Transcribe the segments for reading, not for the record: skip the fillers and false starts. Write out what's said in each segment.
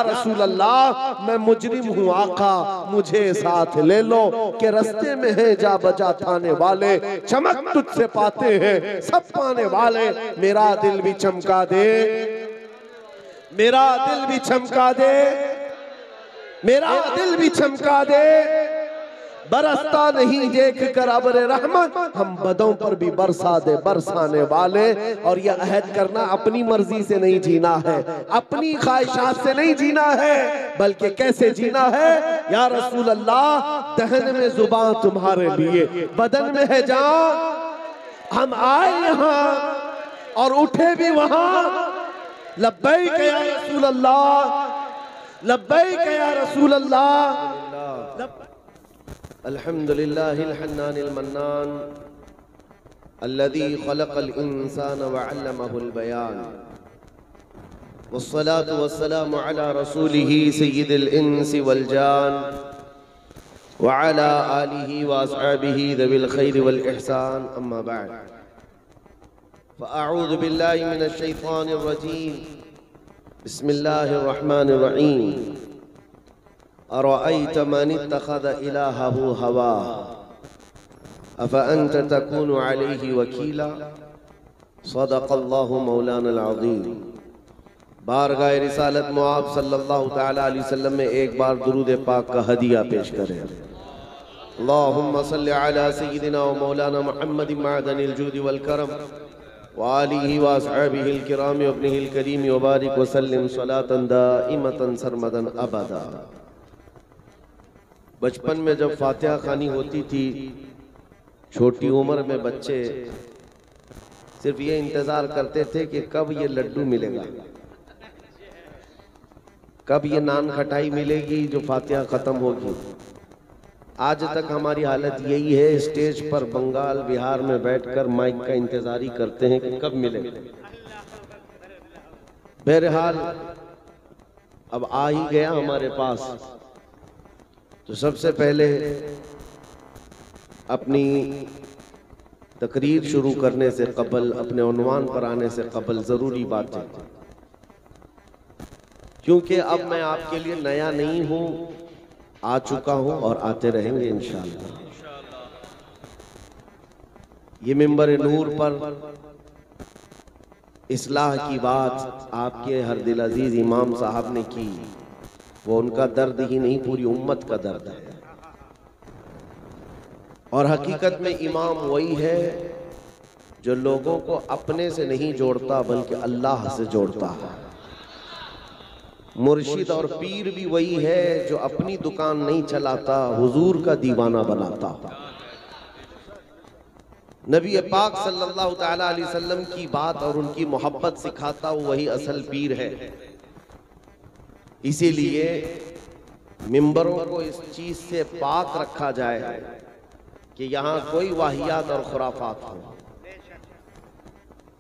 रसूल अल्लाह मैं मुजरिम हूँ आका, मुझे साथ ले लो कि रास्ते में है जा बजा थाने वाले, चमक तुझसे पाते हैं सब पाने वाले। मेरा दिल भी चमका दे, मेरा दिल भी चमका दे, मेरा दिल भी चमका दे। बरसता नहीं देख कर अब्र रहमत, हम बदों पर भी बरसा दे बरसाने वाले। और यह अहद करना अपनी मर्जी से नहीं जीना है, अपनी ख्वाहिशात से नहीं जीना है, बल्कि कैसे जीना है। या रसूल अल्लाह दहन में जुबान तुम्हारे लिए, बदन में है जान। हम आए यहाँ और उठे भी वहां। लब्बैक या रसूल अल्लाह, लब्बैक या रसूल अल्लाह। अल्हम्दुलिल्लाहिल हन्नानिल मन्नान अल्लज़ी खलक़ल इंसान व अल्लमहुल बयान, वस्सलातु वस्सलामु अला रसूलिही सय्यिदिल इंसी वल जान व अला आलिही व अस्हाबिही ज़विल खैरि वल इहसान, अम्मा बअद। फ़अऊज़ु बिल्लाहि मिनश शैतानिर रजीम, बिस्मिल्लाहिर रहमानिर रहीम। अरअयत मन इत्तख़ज़ इलाहहु हवाह अफ़अन्त तकूनु अलैहि वकीला। सदक़ल्लाहु मौलाना अज़ीम। बारगाह रिसालत मुआब सल्लल्लाहु तआला अलैहि वसल्लम में एक बार दुरूद पाक का हदिया पेश करें। अल्लाहुम्मा सल्लि अला सय्यिदिना व मौलाना मुहम्मद मअदनिल जूद वल करम व आलिहि व अस्हाबिहिल किराम व इब्निहिल करीम व बारिक व सल्लिम सलातन दाइमतन सरमदन अबदा। बचपन में जब फातिहा खानी होती थी, छोटी उम्र में बच्चे सिर्फ ये इंतजार करते थे कि कब ये लड्डू मिलेगा, कब ये नान खटाई मिलेगी जो फातिहा खत्म होगी। आज तक हमारी हालत यही है, स्टेज पर बंगाल बिहार में बैठकर माइक का इंतजार ही करते हैं कि कब मिलेगा। बहरहाल अब आ ही गया हमारे पास, तो सबसे पहले अपनी तकरीर शुरू करने से कबल, अपने उन्वान पर आने से कबल ज़रूरी बात है, क्योंकि अब मैं आपके लिए नया नहीं हूं, आ चुका हूं और आते रहेंगे इंशाअल्लाह। ये मिंबर नूर पर इस्लाह की बात आपके हर दिल अजीज इमाम साहब ने की, वो उनका दर्द ही नहीं पूरी उम्मत का दर्द है। और हकीकत में इमाम वही है जो लोगों को अपने से नहीं जोड़ता बल्कि अल्लाह से जोड़ता है। मुर्शिद और पीर भी वही है जो अपनी दुकान नहीं चलाता, हुजूर का दीवाना बनाता। नबी पाक सल्लल्लाहु तआला अलैहि वसल्लम की बात और उनकी मोहब्बत सिखाता वही असल पीर है। इसीलिए मिंबरों को इस चीज से पाक रखा जाए कि यहाँ कोई वाहियात और खुराफात हो।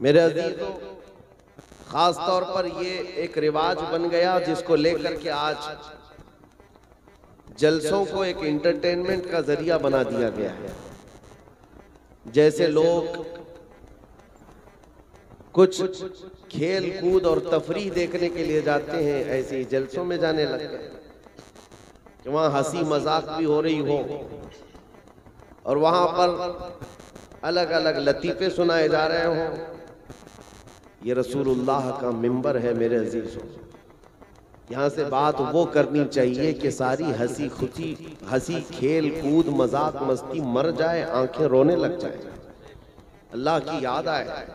मेरे अजीजों, खास तौर पर ये एक रिवाज बन गया जिसको लेकर के आज जलसों को एक एंटरटेनमेंट का जरिया बना दिया गया है। जैसे लोग कुछ खेल कूद और तफरीह देखने के लिए जाते हैं, ऐसे ही जलसों में जाने लग गए कि वहां हंसी मजाक भी हो रही हो और वहां पर अलग अलग लतीफे सुनाए जा रहे हों। ये रसूलुल्लाह का मिंबर है मेरे अजीजों। यहाँ से बात वो करनी चाहिए कि सारी हंसी खेल कूद मजाक मस्ती मर जाए, आंखें रोने लग जाए, अल्लाह की याद आए,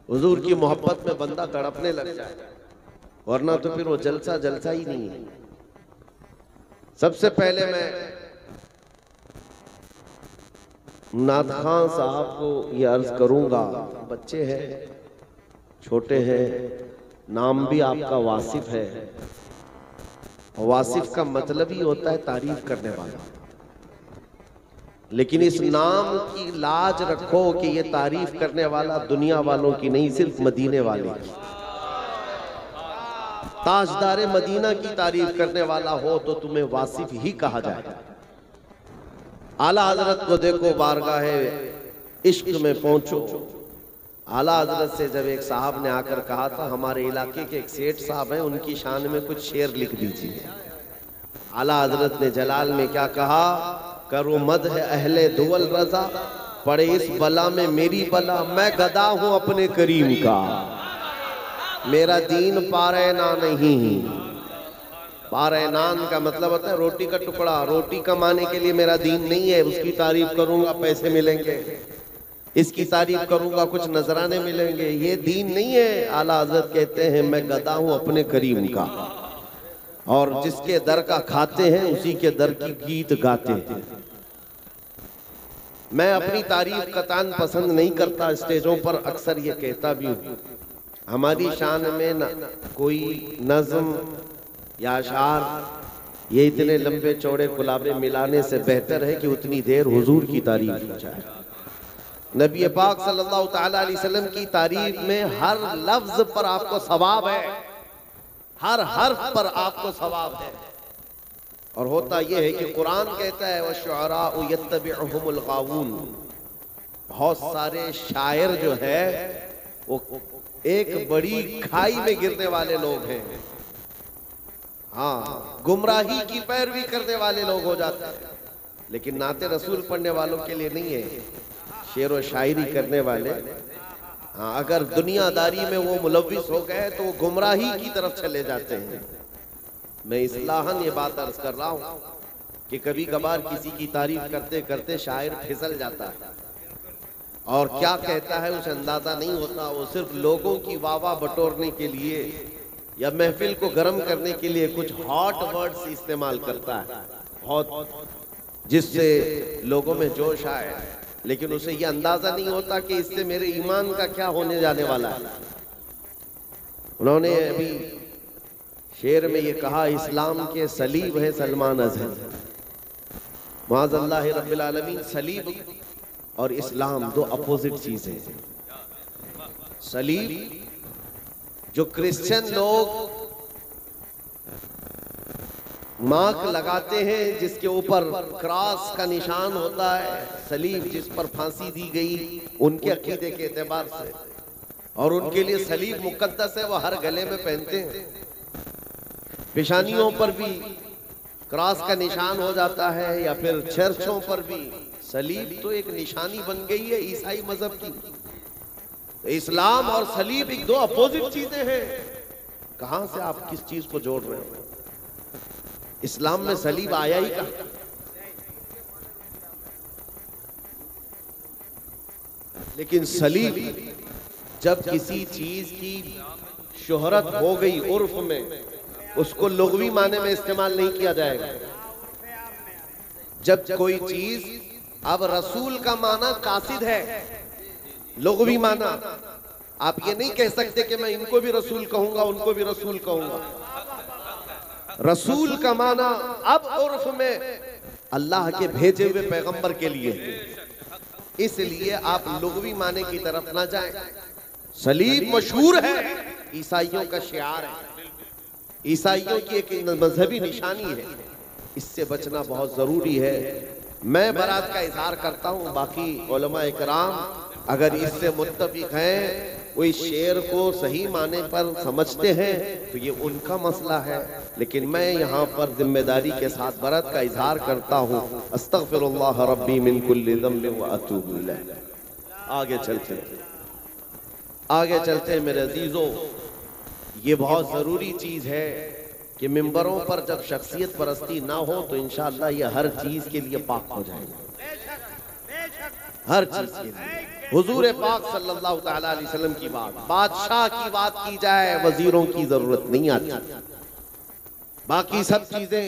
हुजूर की मोहब्बत में बंदा तड़पने लग जाए, वरना तो फिर वो जलसा जलसा ही नहीं है। सबसे पहले मैं नाथ खान साहब को ये अर्ज करूंगा, बच्चे हैं, छोटे हैं, नाम भी आपका वासिफ है। वासिफ का मतलब ही होता है तारीफ करने वाला, लेकिन इस नाम की लाज रखो कि ये तारीफ करने वाला दुनिया वालों की नहीं, सिर्फ मदीने वाले की। ताजदारे मदीना की तारीफ करने वाला हो तो तुम्हें वासिफ ही कहा जाएगा। आला हजरत को देखो, बारगाह इश्क में पहुंचो, आला हजरत से जब एक साहब ने आकर कहा था हमारे इलाके के एक सेठ साहब हैं, उनकी शान में कुछ शेर लिख दीजिए। आला हजरत ने जलाल में क्या कहा, करो मद है अहले दुवल रजा, पड़े इस बला में मेरी बला, मैं गदा हूं अपने करीम का, मेरा दीन पारैना नहीं। पारैनान का मतलब होता है रोटी का टुकड़ा, रोटी कमाने के लिए मेरा दीन नहीं है। उसकी तारीफ करूंगा पैसे मिलेंगे, इसकी तारीफ करूंगा कुछ नजराने मिलेंगे, ये दीन नहीं है। आला हजरत कहते हैं मैं गदा हूं अपने करीम का, और जिसके दर का खाते हैं उसी के दर की गीत गाते हैं। मैं अपनी तारीफ कतान पसंद नहीं करता, स्टेजों पर अक्सर ये कहता भी हूं, हमारी शान में न कोई नज्म या अशार ये इतने लंबे चौड़े गुलाबे मिलाने से बेहतर है कि उतनी देर हुजूर की तारीफ हो जाए। नबी पाक सल्लल्लाहु ताला अलैहि वसल्लम की तारीफ में हर लफ्ज पर आपको सवाब है, हर हर्फ पर आपको सवाब है। और होता यह है कि कुरान कहता है वशुअराउ यत्तबिउहुमुल गावून, बहुत सारे शायर जो है वो एक बड़ी खाई में गिरने वाले लोग हैं। हाँ, गुमराही की पैरवी करने वाले लोग हो जाते हैं, लेकिन नाते रसूल पढ़ने वालों के लिए नहीं है। शेर व शायरी करने वाले, हाँ, अगर दुनियादारी में वो मुलव्विस हो गए तो वो गुमराही की तरफ चले जाते हैं। मैं इस्लाहन ये बात अर्ज कर रहा हूँ कि कभी कभार किसी की तारीफ करते करते शायर फिसल जाता है और क्या कहता है उसे अंदाजा नहीं होता। वो सिर्फ लोगों की वाह बटोरने के लिए या महफिल को गर्म करने के लिए कुछ हॉट वर्ड्स इस्तेमाल करता है, बहुत, जिससे लोगों में जोश आए, लेकिन उसे यह अंदाजा नहीं होता कि इससे मेरे ईमान का क्या होने जाने वाला है। उन्होंने अभी शेर में ये कहा, इस्लाम के सलीब है सलमान अजहर, माज़अल्लाह रब्बिल आलमीन। सलीब और इस्लाम दो अपोजिट चीजें हैं। सलीब जो क्रिश्चियन लोग मार्क लगाते हैं जिसके ऊपर क्रॉस का निशान होता है, सलीब जिस पर फांसी दी गई उनके अकीदे के एतबार से, और उनके लिए सलीब मुकद्दस है, वो हर गले में पहनते हैं। पेशानियों पर भी क्रॉस का निशान हो जाता है, या फिर चर्चों पर भी सलीब तो एक निशानी बन गई है ईसाई मजहब की। इस्लाम और सलीब एक दो अपोजिट चीजें हैं। कहां से आप किस चीज को जोड़ रहे हो? इस्लाम में सलीब आया ही कहां? लेकिन सलीब जब किसी चीज की शोहरत हो गई उर्फ में, उसको लुग़वी माने में इस्तेमाल नहीं किया जाएगा। जब कोई चीज अब रसूल का माना कासिद है, लुग़वी माना, आप ये नहीं कह सकते कि मैं इनको भी रसूल कहूंगा उनको भी रसूल कहूंगा। रसूल का माना अब उर्फ में अल्लाह के भेजे हुए पैगंबर के लिए, इसलिए आप लुग़वी माने की तरफ ना जाएं। सलीब मशहूर है, ईसाइयों का शिआर है, ईसाइयों की एक मजहबी निशानी है, इससे बचना बहुत जरूरी है। मैं बरात का इजहार करता हूं, बाकी उलमा इकराम अगर इससे मुत्तफिक हैं, वो इस शेर को सही माने पर समझते हैं तो ये उनका मसला है, लेकिन मैं यहाँ पर जिम्मेदारी के साथ बरात का इजहार करता हूँ। अस्तगफिरुल्लाह रब्बी मिन कुल्लि ज़ंबिन व अतूबु इलैह। आगे चलते मेरे अजीजों, ये बहुत जरूरी चीज है कि मिंबरों पर जब शख्सियत परस्ती ना हो तो इंशाअल्लाह ये हर चीज के लिए पाक हो जाएगा, हर चीज के लिए। हुजूर पाक सल्लल्लाहु ताला अलैहि वसल्लम की बात, बादशाह की बात की जाए, वजीरों की जरूरत नहीं आती। बाकी सब चीजें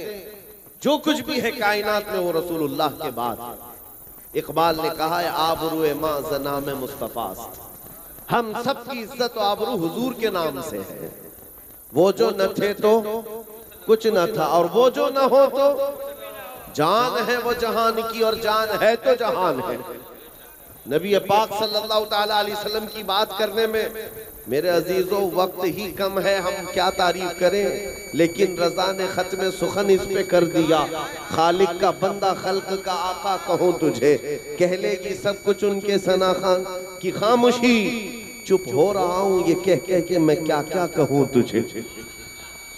जो कुछ भी है कायनात में वो रसूलुल्लाह के बाद। इकबाल ने कहा है आबरूए मां ज़नाम मुस्तफास्त, हम सब की इज्जत और आबरू हुजूर के नाम से है। वो जो न थे तो कुछ न था, और वो जो न हो तो जान है वो जहान की, और जान है तो जहान है। नबी पाक सल्लल्लाहु ताला अलैहि वसल्लम की बात करने में मेरे अजीजों वक्त ही कम है, हम क्या तारीफ करें, लेकिन रज़ा ने खत्म सुखन इस पे कर दिया। खालिक का बंदा खल्क का आका कहूँ तुझे, कह लेगी सब कुछ उनके सना खान की खामोशी। चुप हो रहा हूं ये कह कह के मैं क्या क्या कहूं तुझे,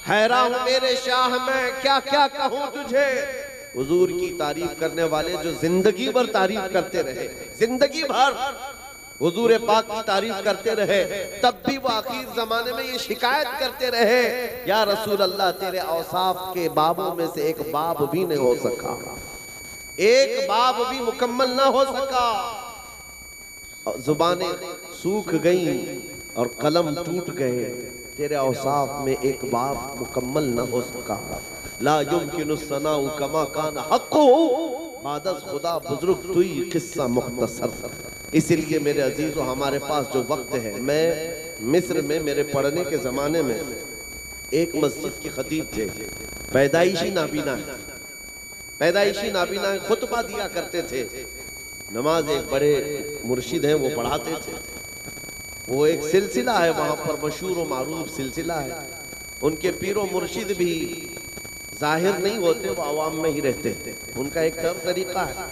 हैरान मेरे शाह मैं क्या क्या कहूं तुझे। हुजूर की तारीफ करने वाले जो जिंदगी भर तारीफ करते रहे, जिंदगी भर हुजूर पाक की तारीफ करते रहे, तब भी वो आखिर जमाने में ये शिकायत करते रहे, या रसूल अल्लाह तेरे औसाफ के बाबों में से एक बाब भी नहीं हो सका, एक बाब भी मुकम्मल ना हो सका। जुबानें सूख गई और कलम टूट गए, तेरे औसाफ में एक बाब मुकम्मल न हो सका। ला युमकिनु सनाउ कमा कान हक़्क़ु बादस खुदा बुजुर्ग तुई किस्सा मुख्तसर। इसीलिए मेरे अजीजों हमारे पास जो वक्त है, मैं मिस्र में मेरे पढ़ने के ज़माने में एक मस्जिद के खतीब थे, पैदाइशी नाबीना, पैदाइशी नाबीना खुतबा दिया करते थे। नमाज एक बड़े मुर्शिद हैं वो पढ़ाते थे, वो एक सिलसिला है वहाँ पर, मशहूर व मारूफ सिलसिला है। उनके पीरो मुर्शिद भी जाहिर नहीं होते, वो आवाम में ही रहते थे, उनका एक तरीका है।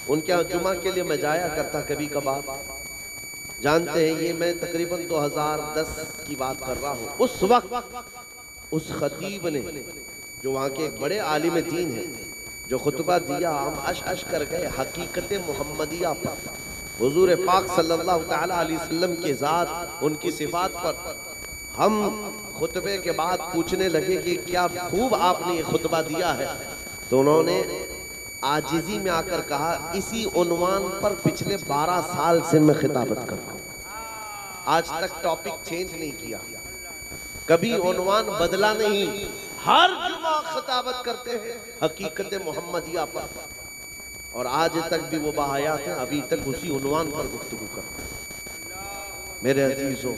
उनके यहाँ जुमा के लिए मैं जाया करता कभी कभार, जानते हैं ये मैं तकरीबन 2010 की बात कर रहा हूँ। उस वक्त उस खतीब ने, जो वहाँ के एक बड़े आलिम दीन है, जो खुतबा दिया, हम अश कर गए हकीकत मोहम्मदिया पर, हुजूर पाक सल्लल्लाहु तआला अलैहि वसल्लम के ज़ात, उनकी सिफात पर। हम खुतबे के बाद पूछने लगे कि क्या खूब आपने ये खुतबा दिया है, तो उन्होंने आजिज़ी में आकर कहा, इसी उन्वान पर पिछले 12 साल से मैं खिताबत कर रहा हूँ, आज तक टॉपिक चेंज नहीं किया, कभी उन्वान बदला नहीं, हर जुमा खिताबत करते हैं हकीकत मोहम्मदिया पर, और आज तक भी वो बाहयात हैं, अभी तक उसी उन्वान पर गुफ्तगू करते हैं। मेरे अजीजों,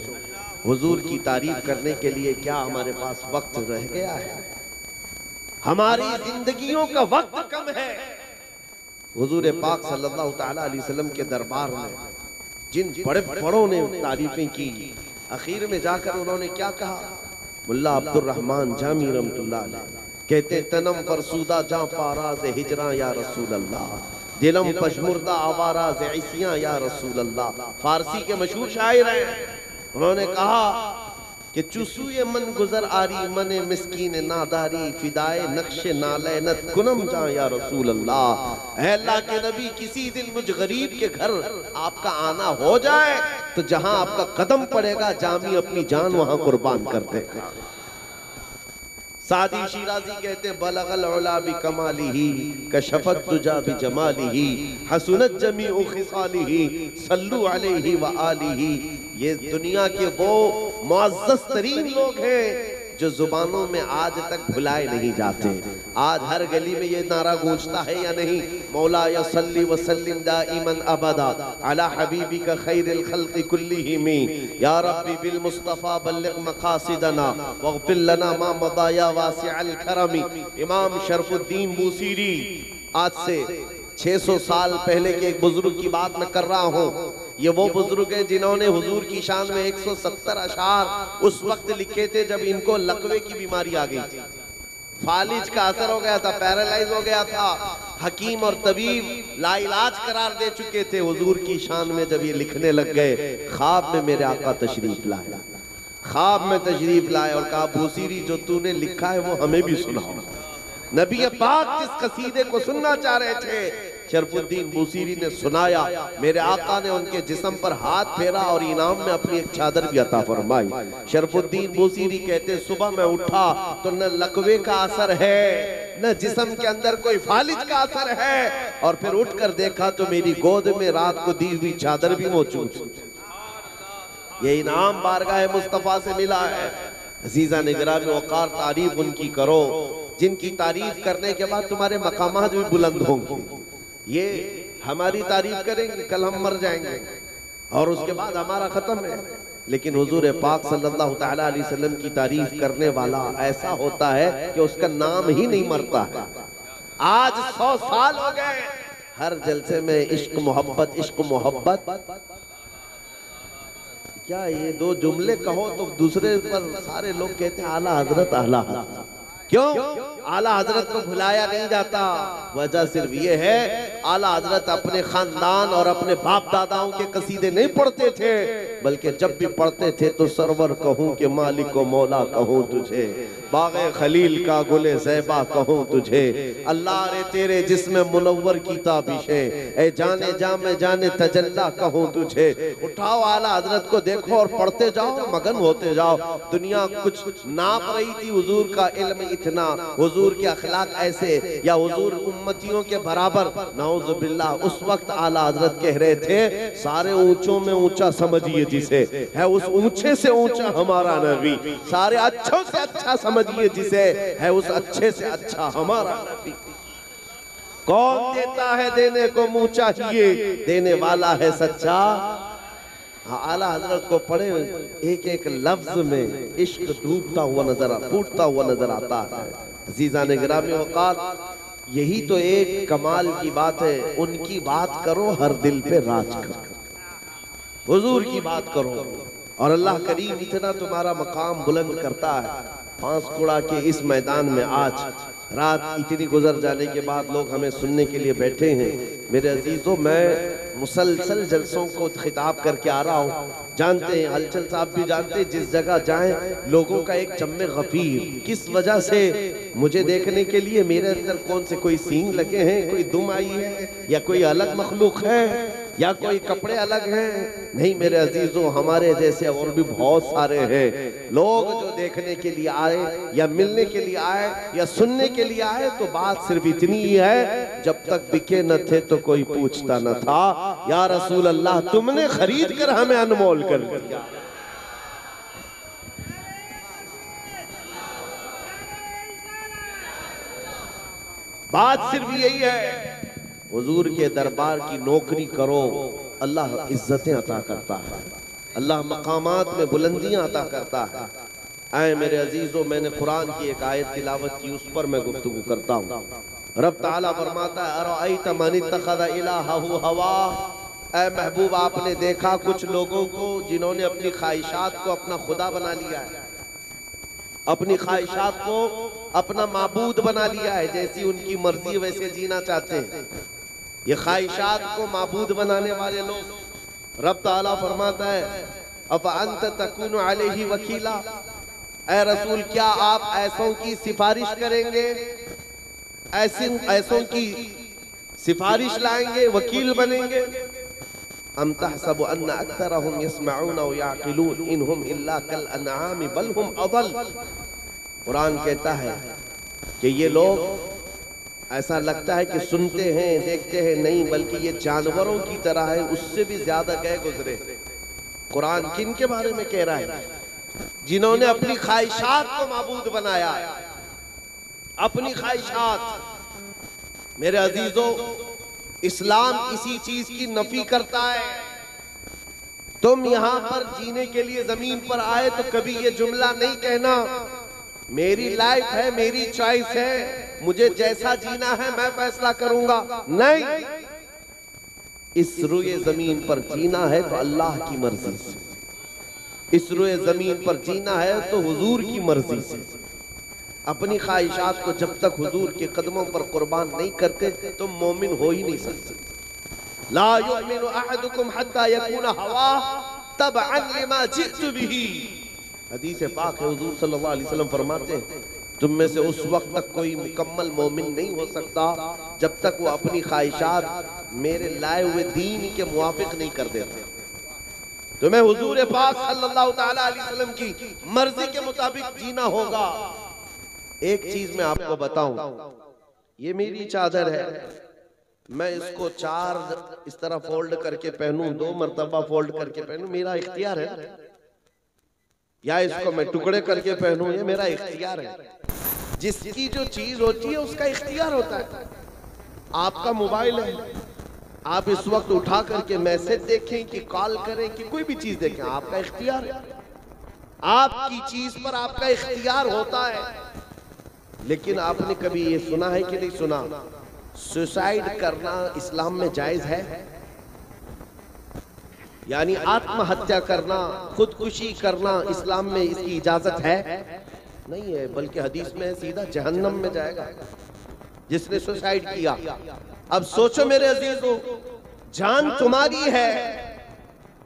हुजूर की तारीफ करने के लिए क्या हमारे पास वक्त रह गया है? हमारी जिंदगियों का वक्त कम है। हुजूर पाक सल्लल्लाहु तआला अलैहि वसल्लम के दरबार में जिन बड़े बड़ों ने तारीफें की, आखिर में जाकर उन्होंने क्या कहा? मुल्ला अब्दुर रहमान जामी रहमतुल्लाह अलैह कहते, तनम फरसूदा जा पाराज़ हिजरा या रसूल अल्लाह, दिलम पशमुर्दा आवाराज़ इसियां या रसूल अल्लाह। फारसी के मशहूर शायर हैं, उन्होंने कहा कि चुसूए मन गुजर आरी मने मिस्कीन नादारी, फिदाए नक्शे नालैनत कुनम जा या रसूल अल्लाह। ऐ अल्लाह के नबी, किसी दिन मुझ गरीब के घर आपका आना हो जाए तो जहां आपका कदम पड़ेगा, जामी अपनी जान वहां कुर्बान कर देगा। सादी शिराजी कहते हैं, बलगल उला बि कमालिही कशफत तुजा बि जमालिही हसनत जमीउ खिसालिही सल्लु अलैहि व आलिही। ये दुनिया के वो मुअज़्ज़ज़ तरीन लोग हैं जो जुबानों में आज तक भुलाए नहीं जाते। आज हर गली में ये नारा गूंजता है या नहीं, मौला या सल्ली व सल्लिम दाइमन अबदा अला हबीबिका खैरिल खल्क़ि कुल्लिहिमी, या रब्बी बिल मुस्तफ़ा बल्लिग़ मक़ासिदना वग़फ़िर लना मा मदा या वासिअल करमी। इमाम शरफुद्दीन बूसीरी, आज से 600 साल पहले के एक बुजुर्ग की बात मैं कर रहा हूँ। ये वो बुजुर्ग है जिन्होंने हुजूर की शान में 170 अशार उस वक्त लिखे थे जब इनको लकवे की बीमारी आ गई थी, फालिज का असर हो गया था, पैरालाइज हो गया था। हकीम और तबीब लाइलाज करार दे चुके थे। हुजूर की शान में जब ये लिखने लग गए, ख्वाब में मेरे आका तशरीफ लाए, ख्वाब में तशरीफ लाए और कहा, बूसीरी जो तूने लिखा है वो हमें भी सुनाओ। नबी पाक जिस कसीदे को सुनना चाह रहे थे, शरफुद्दीन बूसीरी ने सुनाया। मेरे आका ने उनके जिस्म पर हाथ फेरा और इनाम में अपनी एक चादर भी अता फरमाई। शरफुद्दीन बूसीरी कहते, सुबह मैं उठा तो न लकवे का असर है, न जिस्म के अंदर कोई फालिज का असर है, और फिर उठकर देखा तो मेरी गोद में रात को दी हुई चादर भी मौजूद। ये इनाम बारगाह मुस्तफा से मिला है। अजीजा निगरान वक़ार, तारीफ उनकी करो जिनकी तारीफ करने के बाद तुम्हारे मकामात भी बुलंद होंगे। ये हमारी तारीफ करेंगे, कल हम मर जाएंगे और उसके बाद हमारा खत्म है। लेकिन हुजूर पाक सल्लल्लाहु तआला अलैहि वसल्लम की तारीफ करने वाला ऐसा होता है कि उसका नाम ही नहीं मरता है। आज 100 साल हो गए, हर जलसे में इश्क मोहब्बत, इश्क मोहब्बत। क्या ये दो जुमले कहो तो दूसरे पर सारे लोग कहते हैं आला हजरत, आला हजरत। क्यों आला हजरत को भुलाया नहीं जाता? वजह सिर्फ ये है, आला हजरत अपने खानदान और अपने बाप दादाओं के कसीदे नहीं पढ़ते थे, बल्कि जब भी पढ़ते थे तो सरवर कहूँ कि मालिक व मौला कहूँ तुझे, बाग़े खलील का गुले ज़ैबा कहूँ तुझे, अल्लाह रे तेरे जिसमें मुनव्वर की ताबिशें, ए जाने जा में जाने तजल्ला कहूँ तुझे। उठाओ आला हजरत को देखो और पढ़ते जाओ, मगन होते जाओ। दुनिया कुछ नाप रही थी हुजूर का इल्म इतना, हुजूर के अखलाक ऐसे, या हुजूर उम्मतियों के बराबर, नाउज़ बिल्लाह। उस वक्त आला हजरत कह रहे थे सारे ऊंचों में ऊंचा समझिए जिसे, है उस ऊंचे से ऊंचा हमारा नबी, सारे अच्छों से अच्छा समझिए जिसे, है उस अच्छे से अच्छा हमारा नबी। कौन देता है देने को मुंह चाहिए, देने वाला है सच्चा। आला हजरत को पढ़े, एक एक लफ्ज में इश्क डूबता हुआ फूटता हुआ नजर आता है। अजीज़ान गिरामी औकात, यही तो एक कमाल की बात है। उनकी बात करो, हर दिल पे राज करो, हुजूर की बात करो, और अल्लाह करीम इतना तुम्हारा मकाम बुलंद करता है। पांसकुड़ा के इस मैदान में आज रात इतनी गुजर जाने के बाद लोग हमें सुनने के लिए बैठे हैं। मेरे अजीजों, मैं मुसलसल जलसों को खिताब करके आ रहा हूँ। जानते हैं, हलचल साहब भी जानते हैं, जिस जगह जाएं लोगों का एक चम्मे गफीर, किस वजह से? मुझे देखने के लिए मेरे अंदर कौन से कोई सींग लगे हैं, कोई दुम आई है, या कोई अलग मखलूक है, या कोई कपड़े अलग हैं? नहीं मेरे अजीजों, हमारे जैसे और भी बहुत सारे हैं लोग जो देखने के लिए आए, या मिलने के लिए आए, या सुनने के लिए आए। तो बात सिर्फ इतनी ही है, जब तक बिके न थे तो कोई पूछता न था। या रसूल अल्लाह, तुमने खरीद कर हमें अनमोल कर दिया। बात सिर्फ यही है, हुजूर के दरबार की नौकरी करो, अल्लाह इज्जतें अता करता है, अल्लाह मकामात में बुलंदियां अता करता है। आए मेरे अजीजों, मैंने कुरान की एक आयत तिलावत की, उस पर मैं गुफ्तगू करता हूँ। रब ताला फरमाता है, अरअयत मन इत्तखज़ इलाहहु हवा। ऐ महबूब, आपने देखा कुछ लोगों को जिन्होंने अपनी ख्वाहिशात को अपना खुदा बना लिया है, अपनी ख्वाहिशात को अपना माबूद बना लिया है, जैसी उनकी मर्जी वैसे जीना चाहते हैं। ये ख्वाहिशात को माबूद बनाने वाले लोग, रब ताला फरमाता है, अफ़ अंत तकुनु अलैहि वकीला। ऐ रसूल, क्या आप ऐसों की सिफारिश करेंगे, ऐसों की सिफारिश लाएंगे, वकील बनेंगे? अम तहसबु अन्ना अक्सरहुम यस्मऊन व याक़िलून इनहुम इल्ला कल अनआम बल हुम अदल। कुरान कहता है कि ये लोग, ऐसा लगता है कि सुनते हैं देखते हैं, नहीं बल्कि ये जानवरों की तरह है, उससे भी ज्यादा गए गुजरे। कुरान किन के बारे में कह रहा है? जिन्होंने अपनी ख्वाहिशात को माबूद बनाया, अपनी ख्वाहिशात। मेरे अजीजों, इस्लाम इसी चीज की नफी करता है। तुम यहां पर जीने के लिए जमीन पर आए तो कभी ये जुमला नहीं कहना, मेरी लाइफ है, मेरी चॉइस है, मुझे जैसा जीना है मैं फैसला करूंगा। नहीं, इस रुए जमीन पर जीना है तो अल्लाह की मर्जी से, इस रुए जमीन पर जीना है तो हुजूर की मर्जी से। अपनी ख्वाहिशात को जब तक हुजूर के कदमों पर कुर्बान नहीं करते तुम मोमिन हो ही नहीं सकते। ला युमिनु अहदुकुम हत्ता यकूना हवा तबअन लिमा जिअतु बिही। हदीस पाक है, हुजूर सल्लल्लाहु अलैहि वसल्लम फरमाते हैं, तुम में से उस वक्त तक कोई मुकम्मल मोमिन नहीं हो सकता जब तक वो अपनी ख्वाहिशात मेरे लाए हुए दीन के मुवाफिक नहीं कर देता। तुम्हें हुजूर पाक सल्लल्लाहु ताला अलैहि वसल्लम की मर्जी के मुताबिक जीना होगा। एक चीज मैं आपको बताऊं, ये मेरी चादर है, मैं इसको 4 इस तरह फोल्ड करके पहनूं, 2 मरतबा फोल्ड करके पहनूं, मेरा इख्तियार है, या इसको मैं टुकड़े करके पहनूं, ये मेरा इख्तियार है। जिसकी जो चीज होती है उसका इख्तियार होता है। आपका मोबाइल है, आप इस वक्त उठा करके मैसेज देखें कि कॉल करें कि कोई भी चीज देखें, आपका इख्तियार है। आपकी चीज पर आपका इख्तियार होता है। लेकिन आपने कभी ये सुना है कि नहीं सुना, सुसाइड करना इस्लाम में जायज है? यानी आत्महत्या करना, खुदकुशी करना इस्लाम में इसकी इजाजत है? नहीं है, बल्कि हदीस में सीधा जहन्नम में जाएगा जिसने सुसाइड किया। अब सोचो मेरे अजीजों, जान तुम्हारी है,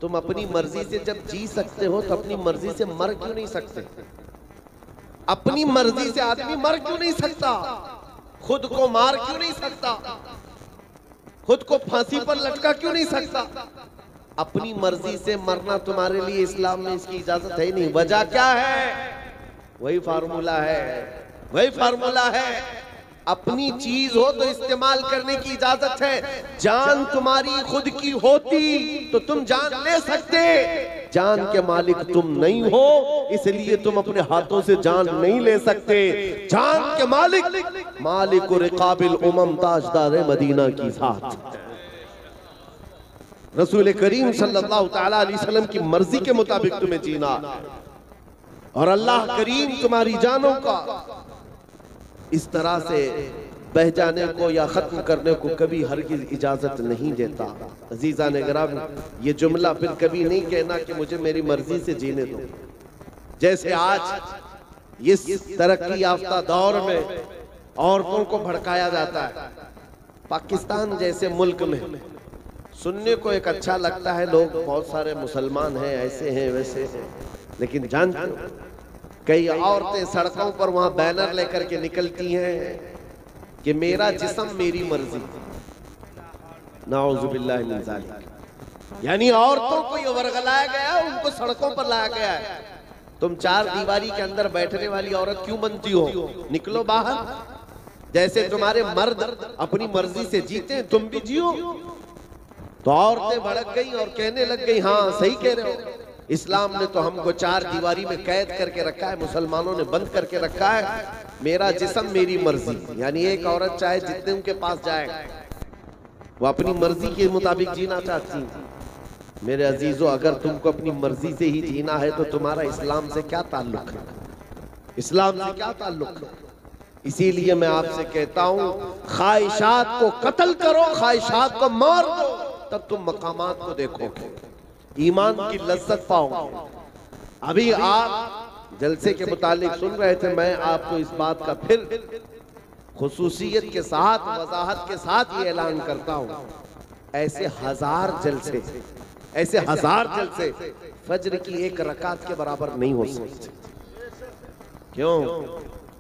तुम अपनी मर्जी से जब जी सकते हो तो अपनी मर्जी से मर क्यों नहीं सकते? अपनी मर्जी से आदमी मर क्यों नहीं सकता? खुद को मार क्यों नहीं सकता? खुद को फांसी पर लटका क्यों नहीं सकता? अपनी मर्जी से मरना तुम्हारे लिए इस्लाम में इसकी इजाजत है ही नहीं। वजह क्या है? वही फार्मूला है, वही फार्मूला है। अपनी चीज हो तो इस्तेमाल करने की इजाजत है। जान तुम्हारी खुद की होती तो तुम जान ले सकते। जान के मालिक तुम नहीं हो, इसलिए तुम अपने हाथों से जान नहीं ले सकते। जान के मालिक मालिक रिकाबिल उमम ताजदार मदीना की साथ रसूल करीम सल्लल्लाहु तआला अलैहि वसल्लम की मर्जी के मुताबिक तुम्हें जीना, और अल्लाह करीम तुम्हारी जानों का इस तरह से बह जाने को या खत्म करने को कभी हरगिज़ इजाजत नहीं देता। अजीजा ने गिराम, ये जुमला फिर कभी नहीं कहना कि मुझे मेरी मर्जी से जीने दो। जैसे आज इस तरक्की याफ्ता दौर में औरतों को भड़काया जाता है। पाकिस्तान जैसे मुल्क में सुनने को एक अच्छा लगता है, लोग बहुत सारे मुसलमान हैं, ऐसे हैं वैसे हैं, लेकिन जानते हो कई औरतें सड़कों पर वहां बैनर लेकर के निकलती हैं कि मेरा जिस्म मेरी मर्जी। नाउज़ुबिल्लाहि मिन ज़ालिक। यानी औरतों को ये वर्गलाया गया, उनको सड़कों पर लाया गया है। तुम चार दीवारी के अंदर बैठने वाली औरत क्यों बनती हो? निकलो बाहर। जैसे तुम्हारे मर्द अपनी मर्जी से जीते हैं, तुम भी जियो। तो औरतें भड़क गई और कहने लग गई, हाँ सही कह रहे हो, इस्लाम ने तो हमको चार दीवारी में कैद करके रखा है, मुसलमानों ने बंद करके रखा है, मेरा जिस्म मेरी मर्जी। यानी एक औरत चाहे जितने उनके पास जाए वो अपनी मर्जी के मुताबिक जीना चाहती है। मेरे अजीजों, अगर तुमको अपनी मर्जी से ही जीना है तो तुम्हारा इस्लाम से क्या ताल्लुक है? इस्लाम से क्या ताल्लुक है? इसीलिए मैं आपसे कहता हूं, ख्वाहिशात को कत्ल करो, ख्वाहिशात को मार दो, तब तुम मकामात को देखोगे, ईमान की लज्जत पाओगे। अभी आप जलसे के मुतालिक सुन रहे थे, मैं आपको इस बात का फिर खुसूसियत के साथ, वजाहत के साथ ये ऐलान करता हूं, ऐसे हजार जलसे, ऐसे हजार जलसे फज्र की एक रकात के बराबर नहीं हो सकते। क्यों?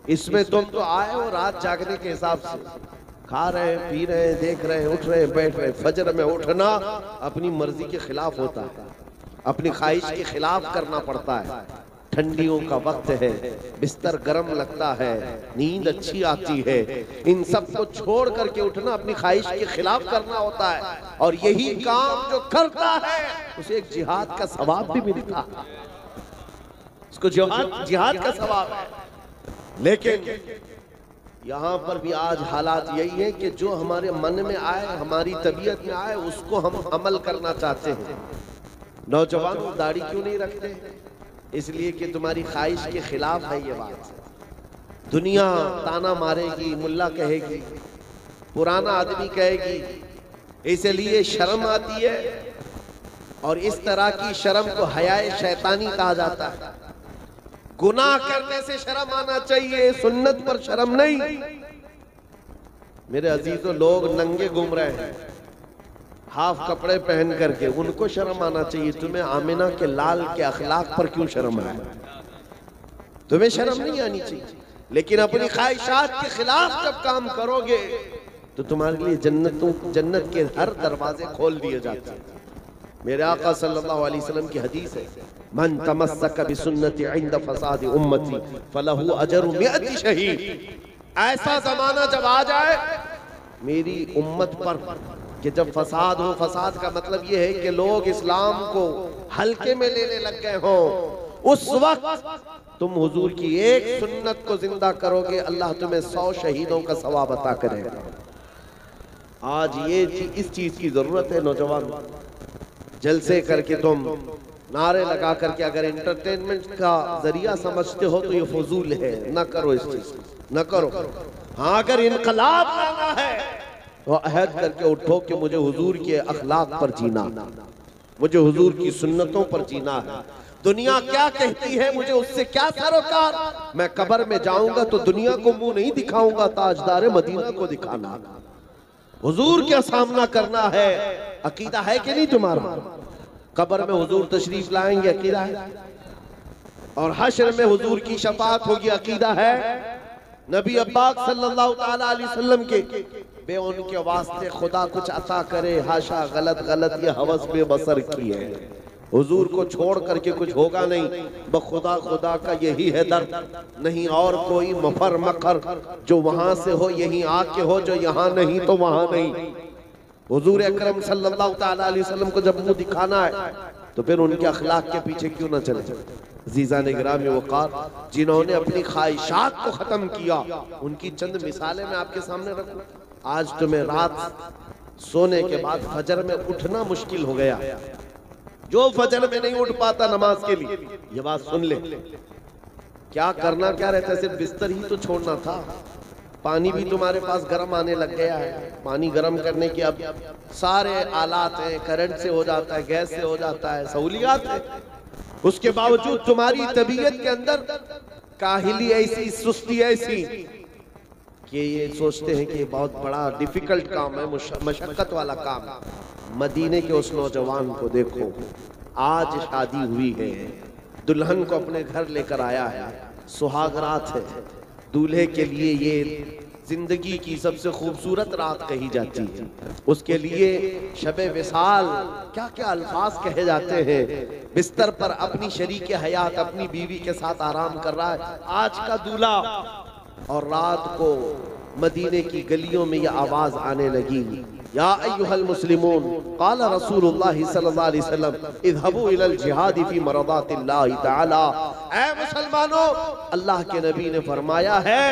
इसमें तुम तो आए हो रात जागने के हिसाब से, खा रहे हैं, पी रहे हैं, देख रहे हैं, उठ रहे हैं, बैठ रहे हैं। फजर में उठना अपनी मर्जी के खिलाफ होता है, अपनी ख्वाहिश के खिलाफ करना पड़ता है। ठंडियों का वक्त है, बिस्तर गर्म लगता है, नींद अच्छी आती है, इन सब को छोड़ करके उठना अपनी ख्वाहिश के खिलाफ करना होता है। और यही काम जो करता है उसे एक जिहाद का सवाब भी मिलता है, उसको जिहाद का सवाब है। लेकिन यहाँ पर भी आज हालात यही है कि जो हमारे मन में आए, हमारी तबीयत में आए, उसको हम अमल करना चाहते हैं। नौजवान दाढ़ी क्यों नहीं रखते? इसलिए कि तुम्हारी ख्वाहिश के खिलाफ है ये बात। दुनिया ताना मारेगी, मुल्ला कहेगी, पुराना आदमी कहेगी, इसलिए शर्म आती है। और इस तरह की शर्म को हयाए शैतानी कहा जाता है। गुनाह करने से शर्म आना चाहिए, सुन्नत पर शर्म नहीं। मेरे अजीजों, लोग नंगे घूम रहे हैं हाफ कपड़े पहन करके, उनको शर्म आना चाहिए। तुम्हें आमिना के लाल के अखलाक पर क्यों शर्म आए? तुम्हें शर्म नहीं आनी चाहिए। लेकिन अपनी ख्वाहिशात के खिलाफ जब काम करोगे तो तुम्हारे लिए जन्नत के हर दरवाजे खोल दिए जाते हैं। मेरे आका सल्लल्लाहु अलैहि वसल्लम की हदीस है, मन तमस्सक बिसुन्नति इंद फसाद उम्मती फलहु अजरु मिअति शहीद। ऐसा जमाना जब आ जाए मेरी उम्मत पर कि जब फसाद हो, फसाद का मतलब यह है कि लोग इस्लाम को हल्के में लेने लग गए हो, उस वक्त तुम हुजूर की एक सुन्नत को जिंदा करोगे, अल्लाह तुम्हें 100 शहीदों का सवाब अता करेगा। आज ये इस चीज की जरूरत है। नौजवान, जलसे करके तुम नारे लगा करके अगर एंटरटेनमेंट का जरिया समझते हो तो ये फजूल है, न करो इस चीज, न करो। हाँ, अगर इनकलाब लाना है तो अहद करके उठो कि मुझे हुजूर के अखलाक पर जीना, मुझे हुजूर की सुन्नतों पर जीना है। दुनिया क्या कहती है मुझे उससे क्या सरोकार? मैं कब्र में जाऊंगा तो दुनिया को मुंह नहीं दिखाऊंगा, ताजदार मदीना को दिखाना, हुजूर का सामना करना है। अकीदा है कि नहीं तुम्हारा? कब्र में हुजूर तशरीफ लाएंगे, अकीदा है। और हश्र में हुजूर की शफाअत होगी, अकीदा है। नबी पाक सल्लल्लाहु ताला अलैहि वसल्लम के बे उनके वास्ते खुदा कुछ अता करे, हाशा, गलत गलत ये हवस बेबसर की है। हुजूर को छोड़ करके कुछ होगा नहीं, बखुदा खुदा का यही है दर्द, नहीं और कोई मफर मकर, जो वहां से हो यहीं आके हो, जो यहाँ नहीं तो वहां नहीं। हुजूर अकरम सल्लल्लाहु ताला अलैहि वसल्लम को जब मुंह दिखाना है तो फिर उनके अखलाक के पीछे क्यों ना चले। अज़ीज़ान गिरामी वक़ार, जिन्होंने अपनी ख्वाहिशात को खत्म किया, उनकी चंद मिसालें मैं आपके सामने रखूं। आज तुम्हें रात सोने के बाद फजर में उठना मुश्किल हो गया, जो फजर में नहीं उठ पाता नमाज के लिए, ये बात सुन ले। क्या करना क्या रहता है, सिर्फ बिस्तर ही तो छोड़ना था। पानी भी तुम्हारे पास गर्म आने लग गया है, पानी गर्म करने के अब सारे आलात हैं, करंट से हो जाता है, गैस से हो जाता है, सहूलियात है। उसके बावजूद तुम्हारी तबीयत के अंदर काहिली ऐसी, सुस्ती ऐसी कि ये सोचते हैं कि बहुत बड़ा डिफिकल्ट काम है, मशक्कत वाला काम है। मदीने के उस नौजवान को देखो, आज शादी हुई है, दुल्हन को अपने घर लेकर आया है, सुहाग रात है, दूल्हे के लिए ये जिंदगी की सबसे खूबसूरत रात कही जाती है। उसके लिए शबे विसाल, क्या क्या अल्फाज कहे जाते हैं। बिस्तर पर अपनी शरीके हयात अपनी बीवी के साथ आराम कर रहा है आज का दूल्हा, और रात को मदीने की गलियों में यह आवाज आने लगी, या अय्युहल मुस्लिमून, क़ाल रसूलुल्लाह सल्लल्लाहु अलैहि वसल्लम, इज़हबू इलल जिहाद फी मरदातिल्लाहि तआला। ऐ मुसलमानों, अल्लाह के नबी ने फरमाया है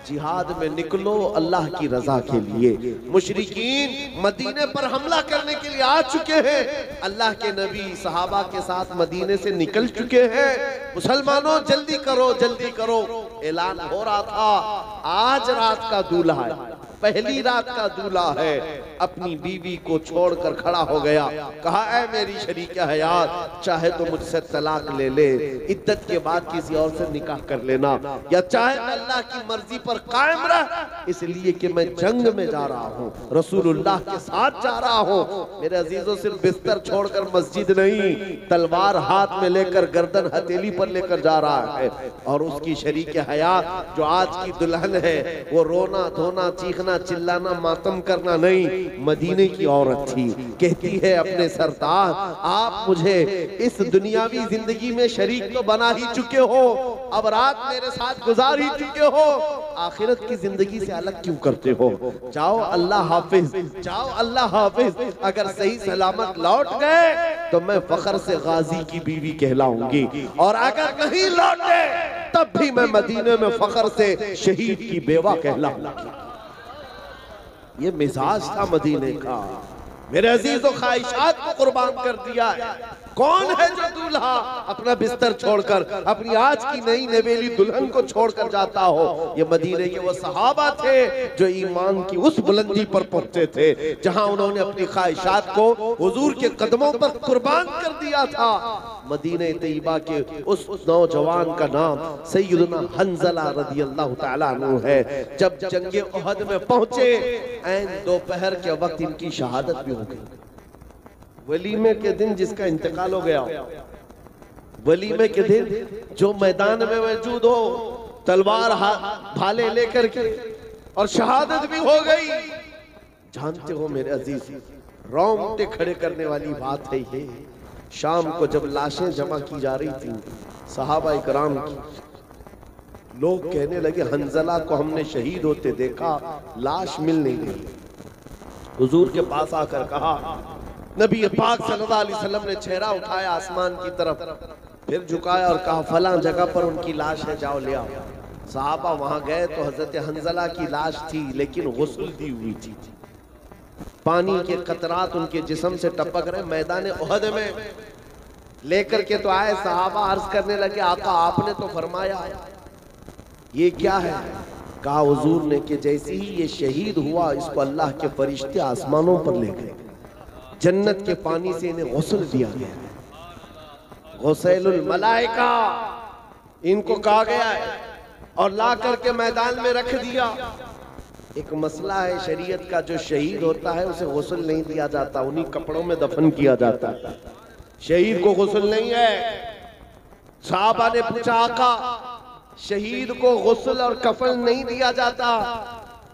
जिहाद में निकलो अल्लाह की रजा के लिए। मुशरिकीन मदीने पर हमला करने के लिए आ चुके हैं, अल्लाह के नबी सहाबा के साथ मदीने से निकल चुके हैं। मुसलमानों जल्दी करो, जल्दी करो। ऐलान हो रहा था आज रात का दूल्हा है, पहली रात का दूल्हा है, अपनी बीवी को छोड़कर खड़ा हो गया, कहा ऐ मेरी शरीक हयात, चाहे तो मुझसे तलाक ले ले, इद्दत के बाद किसी और से निकाह कर लेना, या चाहे अल्लाह की मर्जी पर कायम रह, इसलिए कि मैं जंग में जा रहा हूँ, रसूलुल्लाह के साथ जा रहा हूँ। मेरे अजीजों, सिर्फ बिस्तर छोड़कर मस्जिद नहीं, तलवार हाथ में लेकर गर्दन हथेली पर लेकर जा रहा है। और उसकी शरीक हयात जो आज की दुल्हन है, वो रोना धोना चीखना चिल्लाना मातम करना नहीं, मदीने की औरत थी। कहती है अपने सरदार, आप मुझे इस दुनियावी जिंदगी में शरीक तो बना ही चुके हो, अब रात मेरे साथ गुजार ही चुके हो, आखिरत की जिंदगी से अलग क्यों करते हो? जाओ अल्लाह हाफिज, जाओ अल्लाह हाफिज। अगर सही सलामत लौट गए तो मैं फख्र से गाजी की बीवी कहलाऊंगी, और अगर नहीं लौटे तब भी मैं मदीने में फख्र से शहीद की बेवा कहलाऊंगी। ये मिजाज था मदीने का। मेरे अजीजों, ख्वाहिशात को कुर्बान कर दिया है। कौन है जो दूल्हा अपना बिस्तर छोड़कर अपनी आज की नई नवेली दुल्हन को छोड़कर जाता हो? ये मदीने के वो सहाबा थे जो ईमान की उस बुलंदी पर पहुंचे थे जहां उन्होंने अपनी ख्वाहिशात को हुजूर के कदमों पर कुर्बान कर दिया था। मदीने तैयबा के उस नौजवान का नाम सैयदना हंज़ला रज़ियल्लाहु ताला अन्हु है। जब जंगे उहद में पहुंचे, ऐन दोपहर के वक्त इनकी शहादत भी हो गई। वलीमे के दिन जिसका इंतकाल हो गया, वलीमे के दिन जो मैदान में मौजूद हो, तलवार भाले लेकर के, और शहादत भी हो गई। जानते हो मेरे अजीज, रोंगटे खड़े करने वाली बात है ये। शाम को जब लाशें जमा की जा रही थी सहाबा इकराम की, लोग कहने लगे हंज़ला को हमने शहीद होते देखा, लाश मिल नहीं रही। हुजूर के पास आकर कहा, नबी पाक सल्लल्लाहु अलैहि वसल्लम ने चेहरा उठाया आसमान की तरफ, फिर झुकाया और कहा फलां जगह पर उनकी लाश है, जाओ ले आओ। सहाबा वहां गए तो हजरत हंज़ला की लाश थी, लेकिन गुस्ल दी हुई थी। पानी के कतरात उनके जिस्म से टपक रहे। मैदान उहद में लेकर के तो आए, सहाबा अर्ज करने लगे, आका आपने तो फरमाया ये क्या है? कहा हुजूर ने कि जैसे ही ये शहीद हुआ, इसको अल्लाह के फरिश्ते आसमानों पर ले गए, जन्नत के पानी से इन्हें गुस्ल दिया गया। गुसैलुल मलाइका इनको कहा गया है, और ला करके मैदान में रख दिया। एक मसला है शरीयत का, जो शहीद होता है उसे गुस्ल नहीं दिया जाता, उन्हीं कपड़ों में दफन किया जाता है। शहीद को गुस्ल नहीं है। सहाबा ने पूछा आका शहीद को गुस्ल और कफन नहीं दिया जाता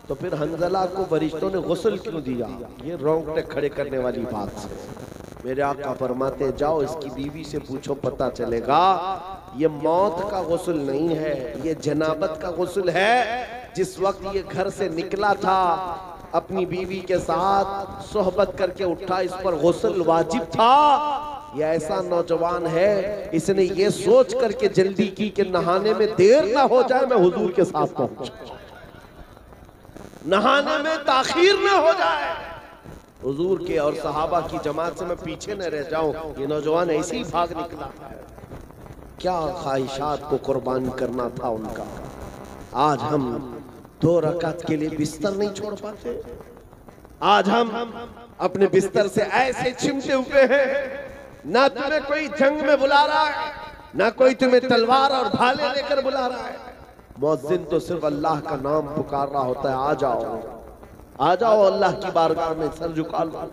तो फिर हंजला को फरिश्तों ने गुस्ल क्यों दिया? ये रोंगटे खड़े करने वाली बात है। मेरे आका फरमाते जाओ इसकी बीवी से पूछो, पता चलेगा ये मौत का गुस्ल नहीं है, ये जनाबत का गुस्ल है। जिस वक्त ये घर से निकला था अपनी बीवी के साथ सोहबत करके उठा, इस पर गुस्ल वाजिब था। ये ऐसा नौजवान है इसने ये सोच करके जल्दी की कि नहाने में देर ना हो जाए, मैं हुजूर के साथ पहुंच, नहाने में ताखीर ना हो जाए, हुजूर के और सहाबा की जमात से मैं पीछे न रह जाऊं। ये नौजवान ऐसे ही भाग निकला है। क्या ख्वाहिशात को कुर्बान करना था उनका। आज हम 2 रकात के लिए बिस्तर नहीं छोड़ पाते। आज हम अपने बिस्तर से ऐसे चिमटे हुए हैं, ना तुम्हें कोई जंग में बुला रहा है, ना कोई तुम्हें तलवार और भाले लेकर बुला रहा है। मुअज्जिन तो सिर्फ अल्लाह का नाम पुकार रहा होता है, आ जाओ आ जाओ अल्लाह की बारगाह में सर झुका लो।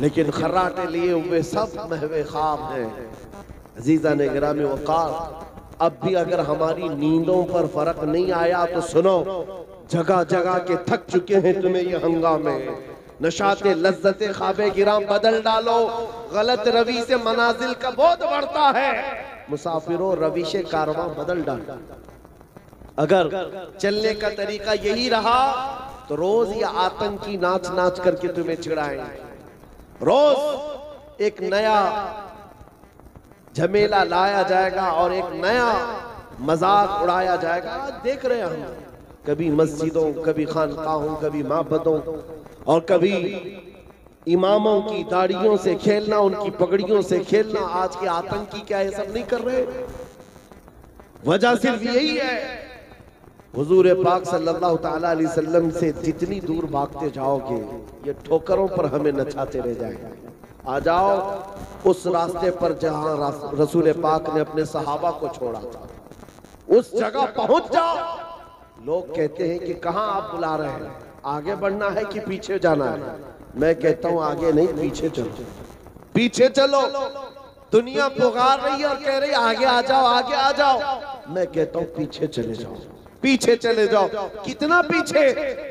लेकिन खर्राटे लिए हुए सब महवे ख्वाब हैं। अजीजा ने गिरामी वक़ार, अब भी अगर हमारी नींदों पर फर्क नहीं आया तो सुनो, जगह जगह के थक चुके हैं तुम्हें ये हंगामे। नशाते लज्जते ख्वाबे गिराम बदल डालो, गलत रवि से मनाजिल का बोध बढ़ता है। मुसाफिरों रविशे कारवां बदल डालो। अगर चलने का तरीका यही रहा तो रोज ये आतंकी नाच नाच करके तुम्हें चिढ़ाएंगे। रोज एक नया झमेला लाया जाएगा और एक नया मजाक उड़ाया जाएगा। आज देख रहे हैं हम, कभी मस्जिदों, कभी खानकाहों, कभी माबदों और कभी इमामों की दाढ़ियों से खेलना, उनकी पगड़ियों से खेलना। आज के आतंकी क्या ये सब नहीं कर रहे? वजह सिर्फ यही है, हुजूर पाक सल्लल्लाहु ताला अलैहि वसल्लम से जितनी दूर भागते जाओगे ये ठोकरों पर हमें नचाते रह जाएंगे। आ जाओ उस रास्ते पर जहां रसूल पाक ने अपने सहाबा को छोड़ा था, उस जगह पहुंच जाओ। लोग कहते हैं कि कहां आप बुला रहे हैं, आगे बढ़ना है कि पीछे जाना है? मैं कहता हूं आगे नहीं, पीछे चलो, पीछे चलो। दुनिया पुकार रही है और कह रही आगे आ जाओ, आगे आ जाओ। मैं कहता हूं पीछे चले जाओ, पीछे चले जाओ। कितना पीछे?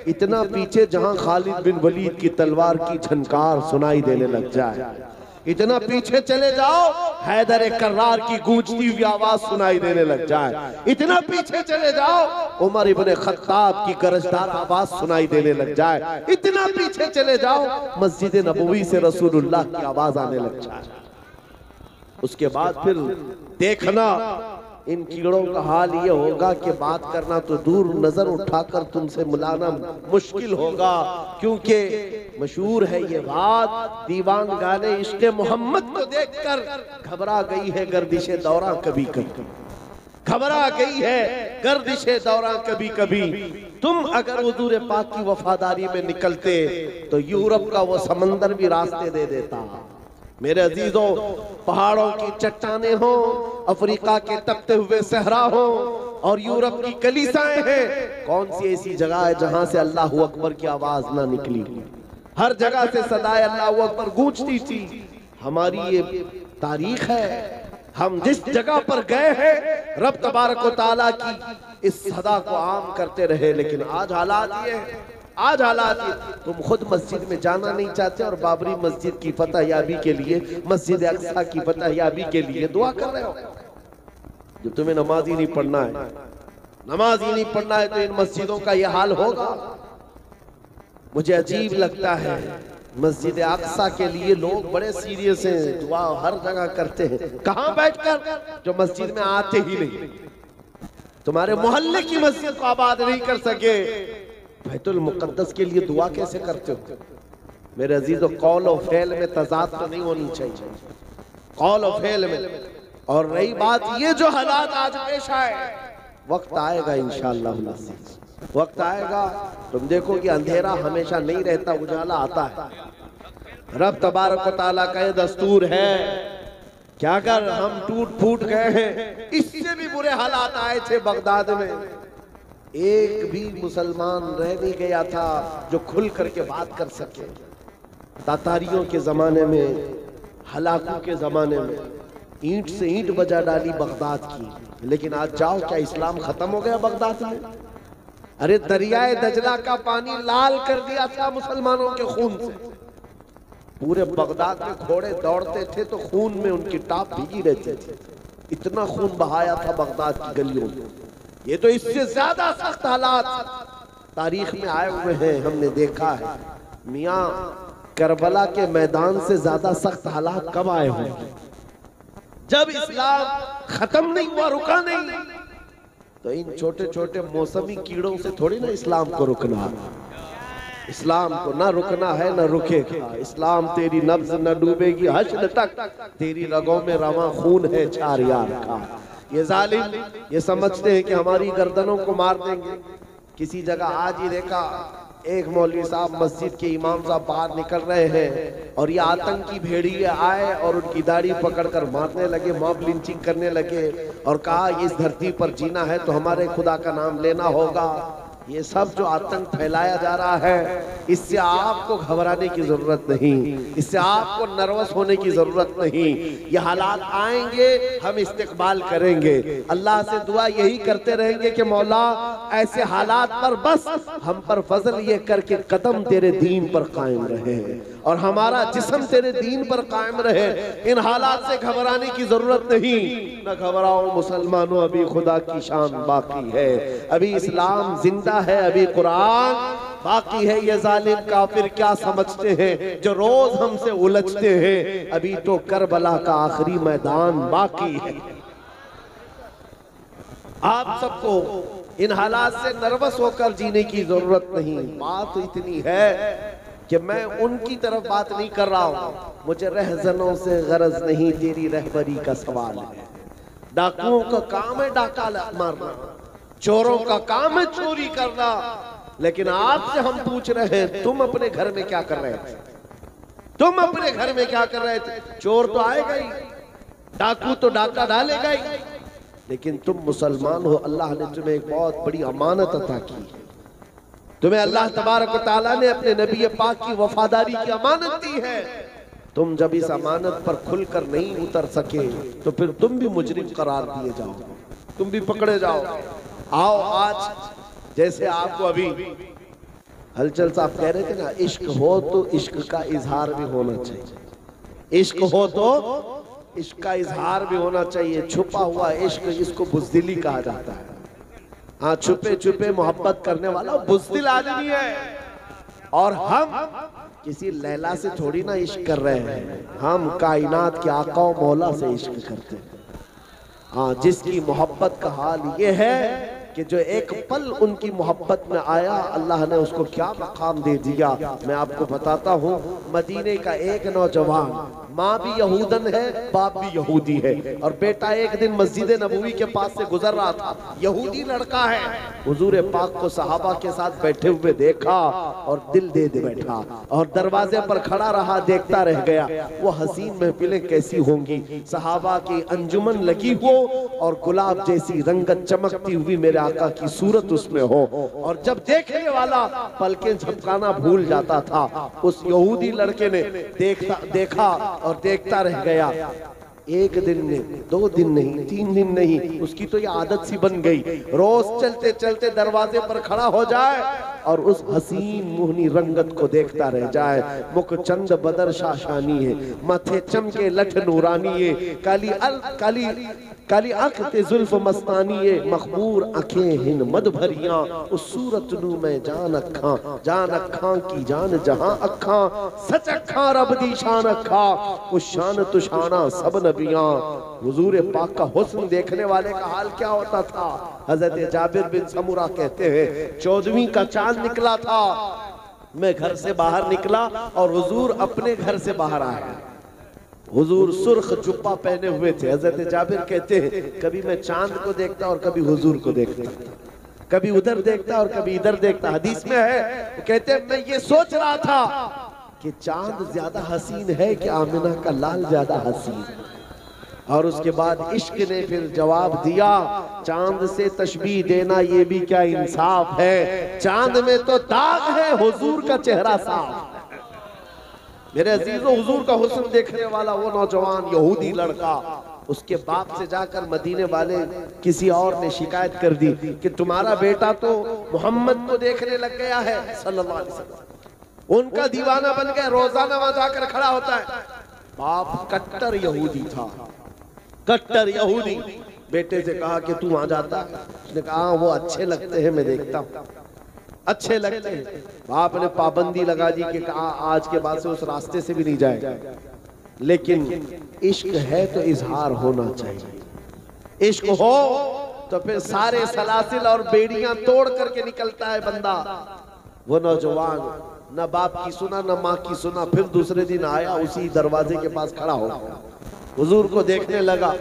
इतना पीछे जहां खालिद बिन वलीद की तलवार की झनकार सुनाई देने लग जाए। इतना पीछे चले जाओ हैदर कर्रार की गूंजती हुई आवाज सुनाई देने लग जाए। इतना पीछे चले जाओ उमर इब्ने खत्ताब की गरजदार आवाज सुनाई देने लग जाए। इतना पीछे चले जाओ मस्जिद नबवी से रसूलुल्लाह की आवाज आने लग जाए। उसके बाद फिर देखना इन कीड़ों का हाल ये होगा कि बात करना तो दूर, नजर उठाकर तुमसे मिलाना मुश्किल होगा। क्योंकि मशहूर है ये बात, दीवान गाने इश्क़ मोहम्मद को देखकर घबरा गई है गर्दिशे दौरा कभी कभी, घबरा गई है गर्दिशे दौरा कभी कभी। तुम अगर हुजूर पाक की वफादारी में निकलते तो यूरोप का वो समंदर भी रास्ते दे देता। मेरे अजीजों, पहाड़ों की चट्टानें हो, अफ्रीका के तपते हुए सहरा हो और यूरोप की कलीसाएं हैं, कौन सी ऐसी जगह है जहां से अल्लाह अकबर की आवाज ना निकली? हर जगह से सदाए अल्लाह अकबर गूंजती थी। हमारी ये तारीख है, हम जिस जगह पर गए हैं रब तबारक व तआला की इस सदा को आम करते रहे। लेकिन आज हालात ये, आज हालात ये, तुम खुद मस्जिद में जाना नहीं चाहते और बाबरी मस्जिद की फतह याबी के लिए, मस्जिद अक्सा की फतह याबी के लिए दुआ कर रहे हो। जो तुम्हें नमाज ही नहीं पढ़ना है, नमाज ही नहीं पढ़ना है तो इन मस्जिदों का यह हाल होगा। मुझे अजीब लगता है, मस्जिद अक्सा के लिए लोग बड़े सीरियस हैं, दुआ हर जगह करते हैं। कहां बैठकर? जो मस्जिद में आते ही नहीं, तुम्हारे मोहल्ले की मस्जिद को आबाद नहीं कर सके, बैतुल मुकद्दस के लिए दुआ कैसे करते हो? मेरे अजीजों, कौल और फेल में तजाद तो नहीं होनी चाहिए, कौल और फेल में। और रही बात ये जो हालात आज पेश आए, वक्त आएगा इंशाअल्लाह, वक्त आएगा तुम देखो कि अंधेरा हमेशा नहीं रहता, उजाला आता है। रब तबारक व तआला का ये दस्तूर है कि अगर हम टूट फूट गए हैं, इससे भी बुरे हालात आए थे बगदाद में, एक भी मुसलमान रह नहीं गया था जो खुल करके बात कर सके। तातारियों के जमाने में हलाकू के जमाने में ईंट से ईंट बजा डाली बगदाद की, लेकिन आज जाओ, क्या इस्लाम खत्म हो गया बगदाद में? अरे दरियाए दजला का पानी लाल कर दिया था मुसलमानों के खून से। पूरे बगदाद में घोड़े दौड़ते थे तो खून में उनकी टाप भीगी रहती थी, इतना खून बहाया था बगदाद की गलियों में। ये तो इससे ज्यादा सख्त हालात तारीख में आए हुए हैं, हमने देखा है। मियां करबला के मैदान से ज्यादा सख्त हालात कब आए हुए? जब इस्लाम खत्म नहीं हुआ, रुका नहीं। तो इन छोटे छोटे मौसमी कीड़ों से थोड़ी ना इस्लाम को रुकना। इस्लाम को ना रुकना है ना रुकेगा। इस्लाम तेरी नब्ज न डूबेगी हश्र तक, तेरी रगों में रवा खून है चार यार का। ये जालिम ये समझते हैं कि हमारी गर्दनों को मार देंगे। किसी जगह आज ही देखा, एक मौलवी साहब मस्जिद के इमाम साहब बाहर निकल रहे हैं और ये आतंकी भेड़िए आए और उनकी दाढ़ी पकड़कर मारने लगे, मॉब लिंचिंग करने लगे और कहा इस धरती पर जीना है तो हमारे खुदा का नाम लेना होगा। ये सब जो आतंक फैलाया जा रहा है, इससे आपको घबराने की जरूरत नहीं, इससे आपको नर्वस होने की जरूरत नहीं। ये हालात आएंगे, हम इस्तेकबाल करेंगे। अल्लाह से दुआ यही करते रहेंगे कि मौला ऐसे हालात पर बस हम पर फजल ये करके कदम तेरे दीन पर कायम रहे और हमारा जिस्म तेरे दीन पर कायम रहे। इन हालात से घबराने की जरूरत नहीं। न घबराओ मुसलमानों, अभी खुदा की शान बाकी है, अभी इस्लाम जिंदा है, अभी कुरान बाकी है। ये जालिम काफिर क्या समझते हैं जो रोज हमसे उलझते हैं? अभी तो करबला का आखिरी मैदान बाकी है। आप सबको इन हालात से नर्वस होकर जीने की जरूरत नहीं। बात इतनी है कि मैं उनकी तरफ बात नहीं कर रहा हूं। मुझे रहजनों से गरज नहीं, तेरी रहबरी का सवाल है। डाकुओं का काम है डाका मारना, चोरों का काम है चोरी करना, लेकिन आपसे हम पूछ रहे हैं तुम अपने घर में क्या कर रहे थे? तुम अपने घर में क्या कर रहे थे? चोर तो आएगा ही, डाकू तो डाका डालेगा ही, लेकिन तुम मुसलमान हो। अल्लाह ने तुम्हें एक बहुत बड़ी अमानत अता की। तुम्हें अल्लाह तबारक व तआला ने अपने नबी पाक की वफादारी की अमानत दी है। तुम जब इस अमानत पर खुलकर नहीं उतर सके तो फिर तुम भी मुजरिम करार दिए जाओ, तुम भी पकड़े जाओ। आओ आज जैसे आपको अभी हलचल साहब कह रहे थे ना, इश्क हो तो इश्क का इजहार भी होना चाहिए। इश्क हो तो इश्क का इजहार भी होना चाहिए। छुपा हुआ इश्क, इसको बुज़दिली कहा जाता है। हाँ, छुपे छुपे मोहब्बत करने वाला बुज़दिल आदमी है। और हम किसी लैला से थोड़ी ना इश्क कर रहे हैं, हम कायनात के आका और मौला से इश्क करते हैं। हाँ, जिसकी मोहब्बत का हाल ये है कि जो एक पल उनकी मोहब्बत में आया, अल्लाह ने उसको क्या मकाम दे दिया। मैं आपको बताता हूँ, मदीने का एक नौजवान, माँ भी यहूदन है, बाप भी यहूदी है, और बेटा एक दिन मस्जिद नबवी के पास से गुजर रहा था। यहूदी लड़का है, हुजूर पाक को सहाबा के साथ बैठे हुए देखा और दिल दे बैठा और दरवाजे पर खड़ा रहा, देखता रह गया। वो हसीन महफिलें कैसी होंगी, सहाबा की अंजुमन लगी हो और गुलाब जैसी रंगत चमकती हुई मेरे आका की सूरत उसमें हो, और जब देखने वाला पलकें झपकाना भूल जाता था, उस यहूदी लड़के ने देखा और देखता रह गया। एक दिन नहीं, 2 दिन नहीं, 3 दिन नहीं, उसकी तो ये आदत सी बन गई, रोज चलते चलते दरवाजे पर खड़ा हो जाए और उस हसीन मोहनी रंगत को देखता रह जाए। मुख चंद बदर शाशानी है, माथे चमके लठ नूरानी है, काली आंख ते जुल्फ मस्तानी है, मखमूर आंखें हिन मद भरियां, उस सूरत नू मैं जान अखां की जान जहां अखां, सच अखां रब दी शान अखां, उस शान तुशाना सब नबियां। हुजूर पाक का हुस्न देखने वाले का हाल क्या होता था? हजरत जाबिर बिन समुरा कहते हैं, 14वीं का चांद निकला था, मैं घर से बाहर निकला और हुजूर अपने घर से बाहर आए। हुजूर सुर्ख जुब्बा पहने हुए थे। हजरत जाबिर कहते हैं, कभी मैं चांद को देखता और कभी हुजूर को देखता, कभी उधर देखता और कभी इधर देखता। हदीस में है, कहते हैं मैं ये सोच रहा था कि चांद ज्यादा हसीन है कि आमिना का लाल ज्यादा हसीन। और उसके बाद इश्क ने फिर जवाब दिया, चांद से तशबीह देना ये भी क्या इंसाफ है, चांद में तो दाग है, हुजूर का चेहरा साफ। मेरे अजीजों, हुजूर का हुस्न देखने वाला वो नौजवान यहूदी लड़का, उसके बाप से जाकर मदीने वाले किसी और ने शिकायत कर दी कि तुम्हारा बेटा तो मोहम्मद को देखने लग गया है सल्लल्लाहु अलैहि वसल्लम, उनका दीवाना बन गया, रोजाना वहां जाकर खड़ा होता है। बाप कट्टर यहूदी था, कट्टर यहूदी। बेटे से कहा कि तू आ जाता, उसने कहा वो अच्छे लगते हैं, मैं देखता हूं, अच्छे लगते हैं। बाप ने पाबंदी लगा दी कि कहा आज के बाद से उस रास्ते से भी नहीं जाएगा। लेकिन इश्क है तो इजहार होना चाहिए, इश्क हो तो फिर सारे सलासिल और बेड़ियां तोड़ करके निकलता है बंदा। वो नौजवान न बाप की सुना न माँ की सुना, फिर दूसरे दिन आया, उसी दरवाजे के पास खड़ा हो गया, हुजूर को देखने लगा।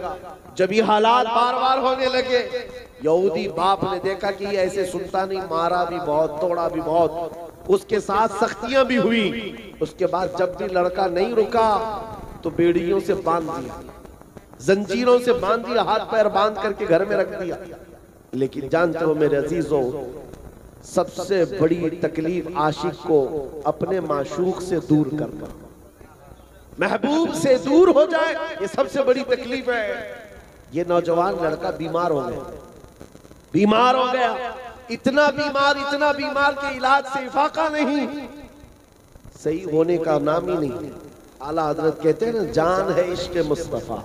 जब ये हालात बार बार होने लगे, यहूदी बाप ने देखा कि ये ऐसे सुनता नहीं, मारा भी बहुत, तोड़ा भी बहुत, उसके साथ सख्तियां भी हुई। उसके बाद जब भी लड़का नहीं रुका तो बेड़ियों से बांध दिया, जंजीरों से बांध दिया, हाथ पैर बांध करके घर में रख दिया। लेकिन जानते हो मेरे अजीजों, सबसे बड़ी तकलीफ आशिक को अपने माशूक से दूर करना, महबूब से दूर हो जाए, ये सबसे बड़ी तकलीफ है। ये नौजवान लड़का बीमार हो गया, बीमार हो गया, इतना बीमार के इलाज से इफाका नहीं, सही होने का नाम ही नहीं। आला हजरत कहते हैं ना, जान है इश्क मुस्तफा,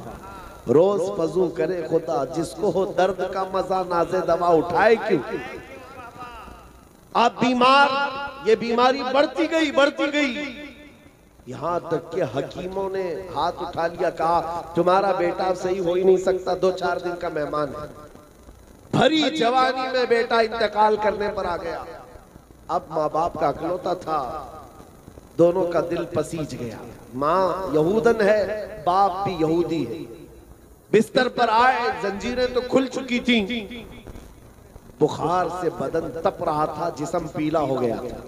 रोज फजू करे खुदा, जिसको हो दर्द का मजा नाज़े दवा उठाए क्यों। आप बीमार, ये बीमारी बढ़ती गई, यहां तक कि हकीमों ने हाथ उठा लिया, कहा तुम्हारा बेटा सही हो ही नहीं सकता, 2-4 दिन का मेहमान है। भरी जवानी में बेटा इंतकाल करने पर आ गया। अब माँ बाप का अकलौता था, दोनों का दिल पसीज गया। माँ यहूदन है, बाप भी यहूदी है। बिस्तर पर आए, जंजीरें तो खुल चुकी थी, बुखार से बदन तप रहा था, जिस्म पीला हो गया था।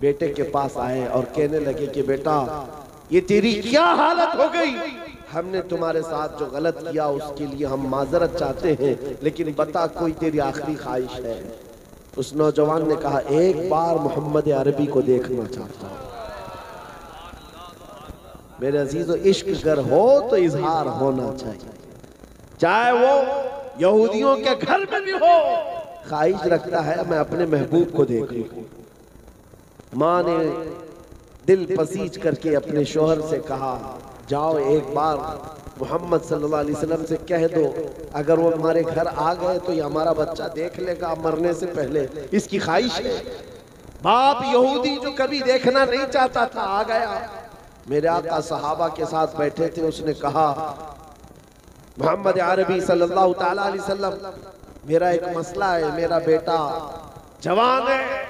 बेटे के पास आए और कहने लगे कि बेटा ये तेरी क्या हालत हो गई, हमने तुम्हारे साथ जो गलत किया उसके लिए हम माजरत चाहते हैं, लेकिन बता कोई तेरी आखिरी ख्वाहिश है। उस नौजवान ने कहा एक बार मोहम्मद अरबी को देखना चाहता हूं। मेरे अजीजों, इश्क अगर हो तो इजहार होना चाहिए, चाहे वो यहूदियों के घर में भी हो। ख्वाहिश रखता है मैं अपने महबूब को देख लूं। माँ ने दिल पसीज करके अपने शोहर से कहा जाओ एक बार मोहम्मद सल्लल्लाहु अलैहि वसल्लम से कह दो, अगर वो हमारे घर आ गए तो ये हमारा बच्चा देख लेगा मरने से पहले, इसकी ख्वाहिश है। बाप यहूदी जो कभी देखना नहीं चाहता था आ गया। मेरे आका सहाबा के साथ बैठे थे, उसने कहा मोहम्मद अरबी सल्लल्लाहु ताला अलैहि वसल्लम, मेरा एक मसला है, मेरा बेटा जवान है,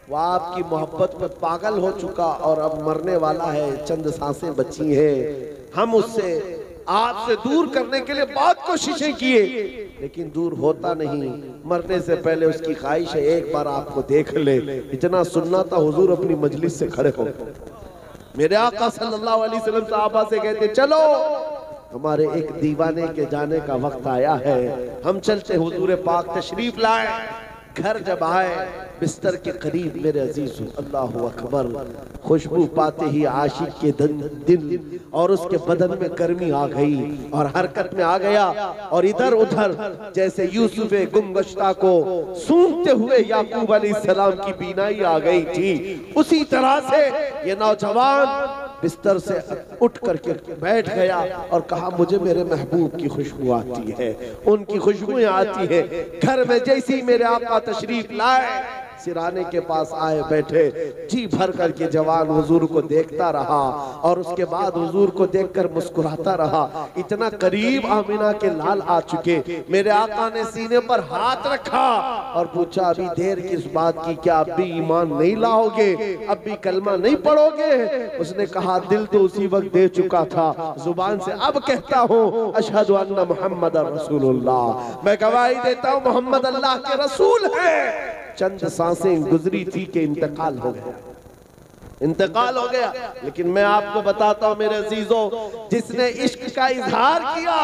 वो आपकी मोहब्बत में पागल हो चुका और अब मरने वाला है, चंद सांसें बची हैं। हम उससे आपसे दूर करने के लिए बहुत कोशिशें किए, लेकिन दूर होता नहीं। मरने से पहले उसकी ख्वाहिश है एक बार आपको देख ले। इतना सुनना था, हुजूर अपनी मजलिस से खड़े हो। मेरे आका सल्लल्लाहु अलैहि वसल्लम साहबा से कहते चलो, हमारे एक दीवाने के जाने का वक्त आया है, हम चलते। हुजूर पाक तशरीफ लाए। घर जब आए, बिस्तर के करीब मेरे अजीजों, अल्लाह अकबर, खुशबू पाते ही आशिक के दिल और उसके बदन में गर्मी आ गई और हरकत में आ गया। और इधर उधर जैसे यूसुफ गुमगश्ता को सूंघते हुए याकूब अलैहिस्सलाम की बीनाई आ गई थी, उसी तरह से ये नौजवान बिस्तर से उठ करके बैठ गया और कहा मुझे मेरे महबूब की खुशबू आती है, उनकी खुशबुएं आती है। घर में जैसी मेरे आका तशरीफ लाए, सिराने के पास आए, बैठे, जी भर करके जवान हुजूर को देखता रहा और उसके बाद हुजूर को देखकर मुस्कुराता रहा। इतना करीब आमिना के लाल आ चुके, मेरे आका ने सीने पर हाथ रखा और पूछा अभी देर किस बात की, क्या अब भी ईमान नहीं लाओगे, अब भी कलमा नहीं पढ़ोगे? उसने कहा दिल तो उसी वक्त दे चुका था, जुबान से अब कहता हूँ अशहदु अन्ना मुहम्मदर रसूलुल्लाह, मैं गवाही देता हूँ मोहम्मद अल्लाह के रसूल है। चंद सांसें गुजरी थी कि इंतकाल हो गया, इंतकाल हो गया। लेकिन मैं आपको बताता हूं मेरे अजीजों, जिसने इश्क का इजहार किया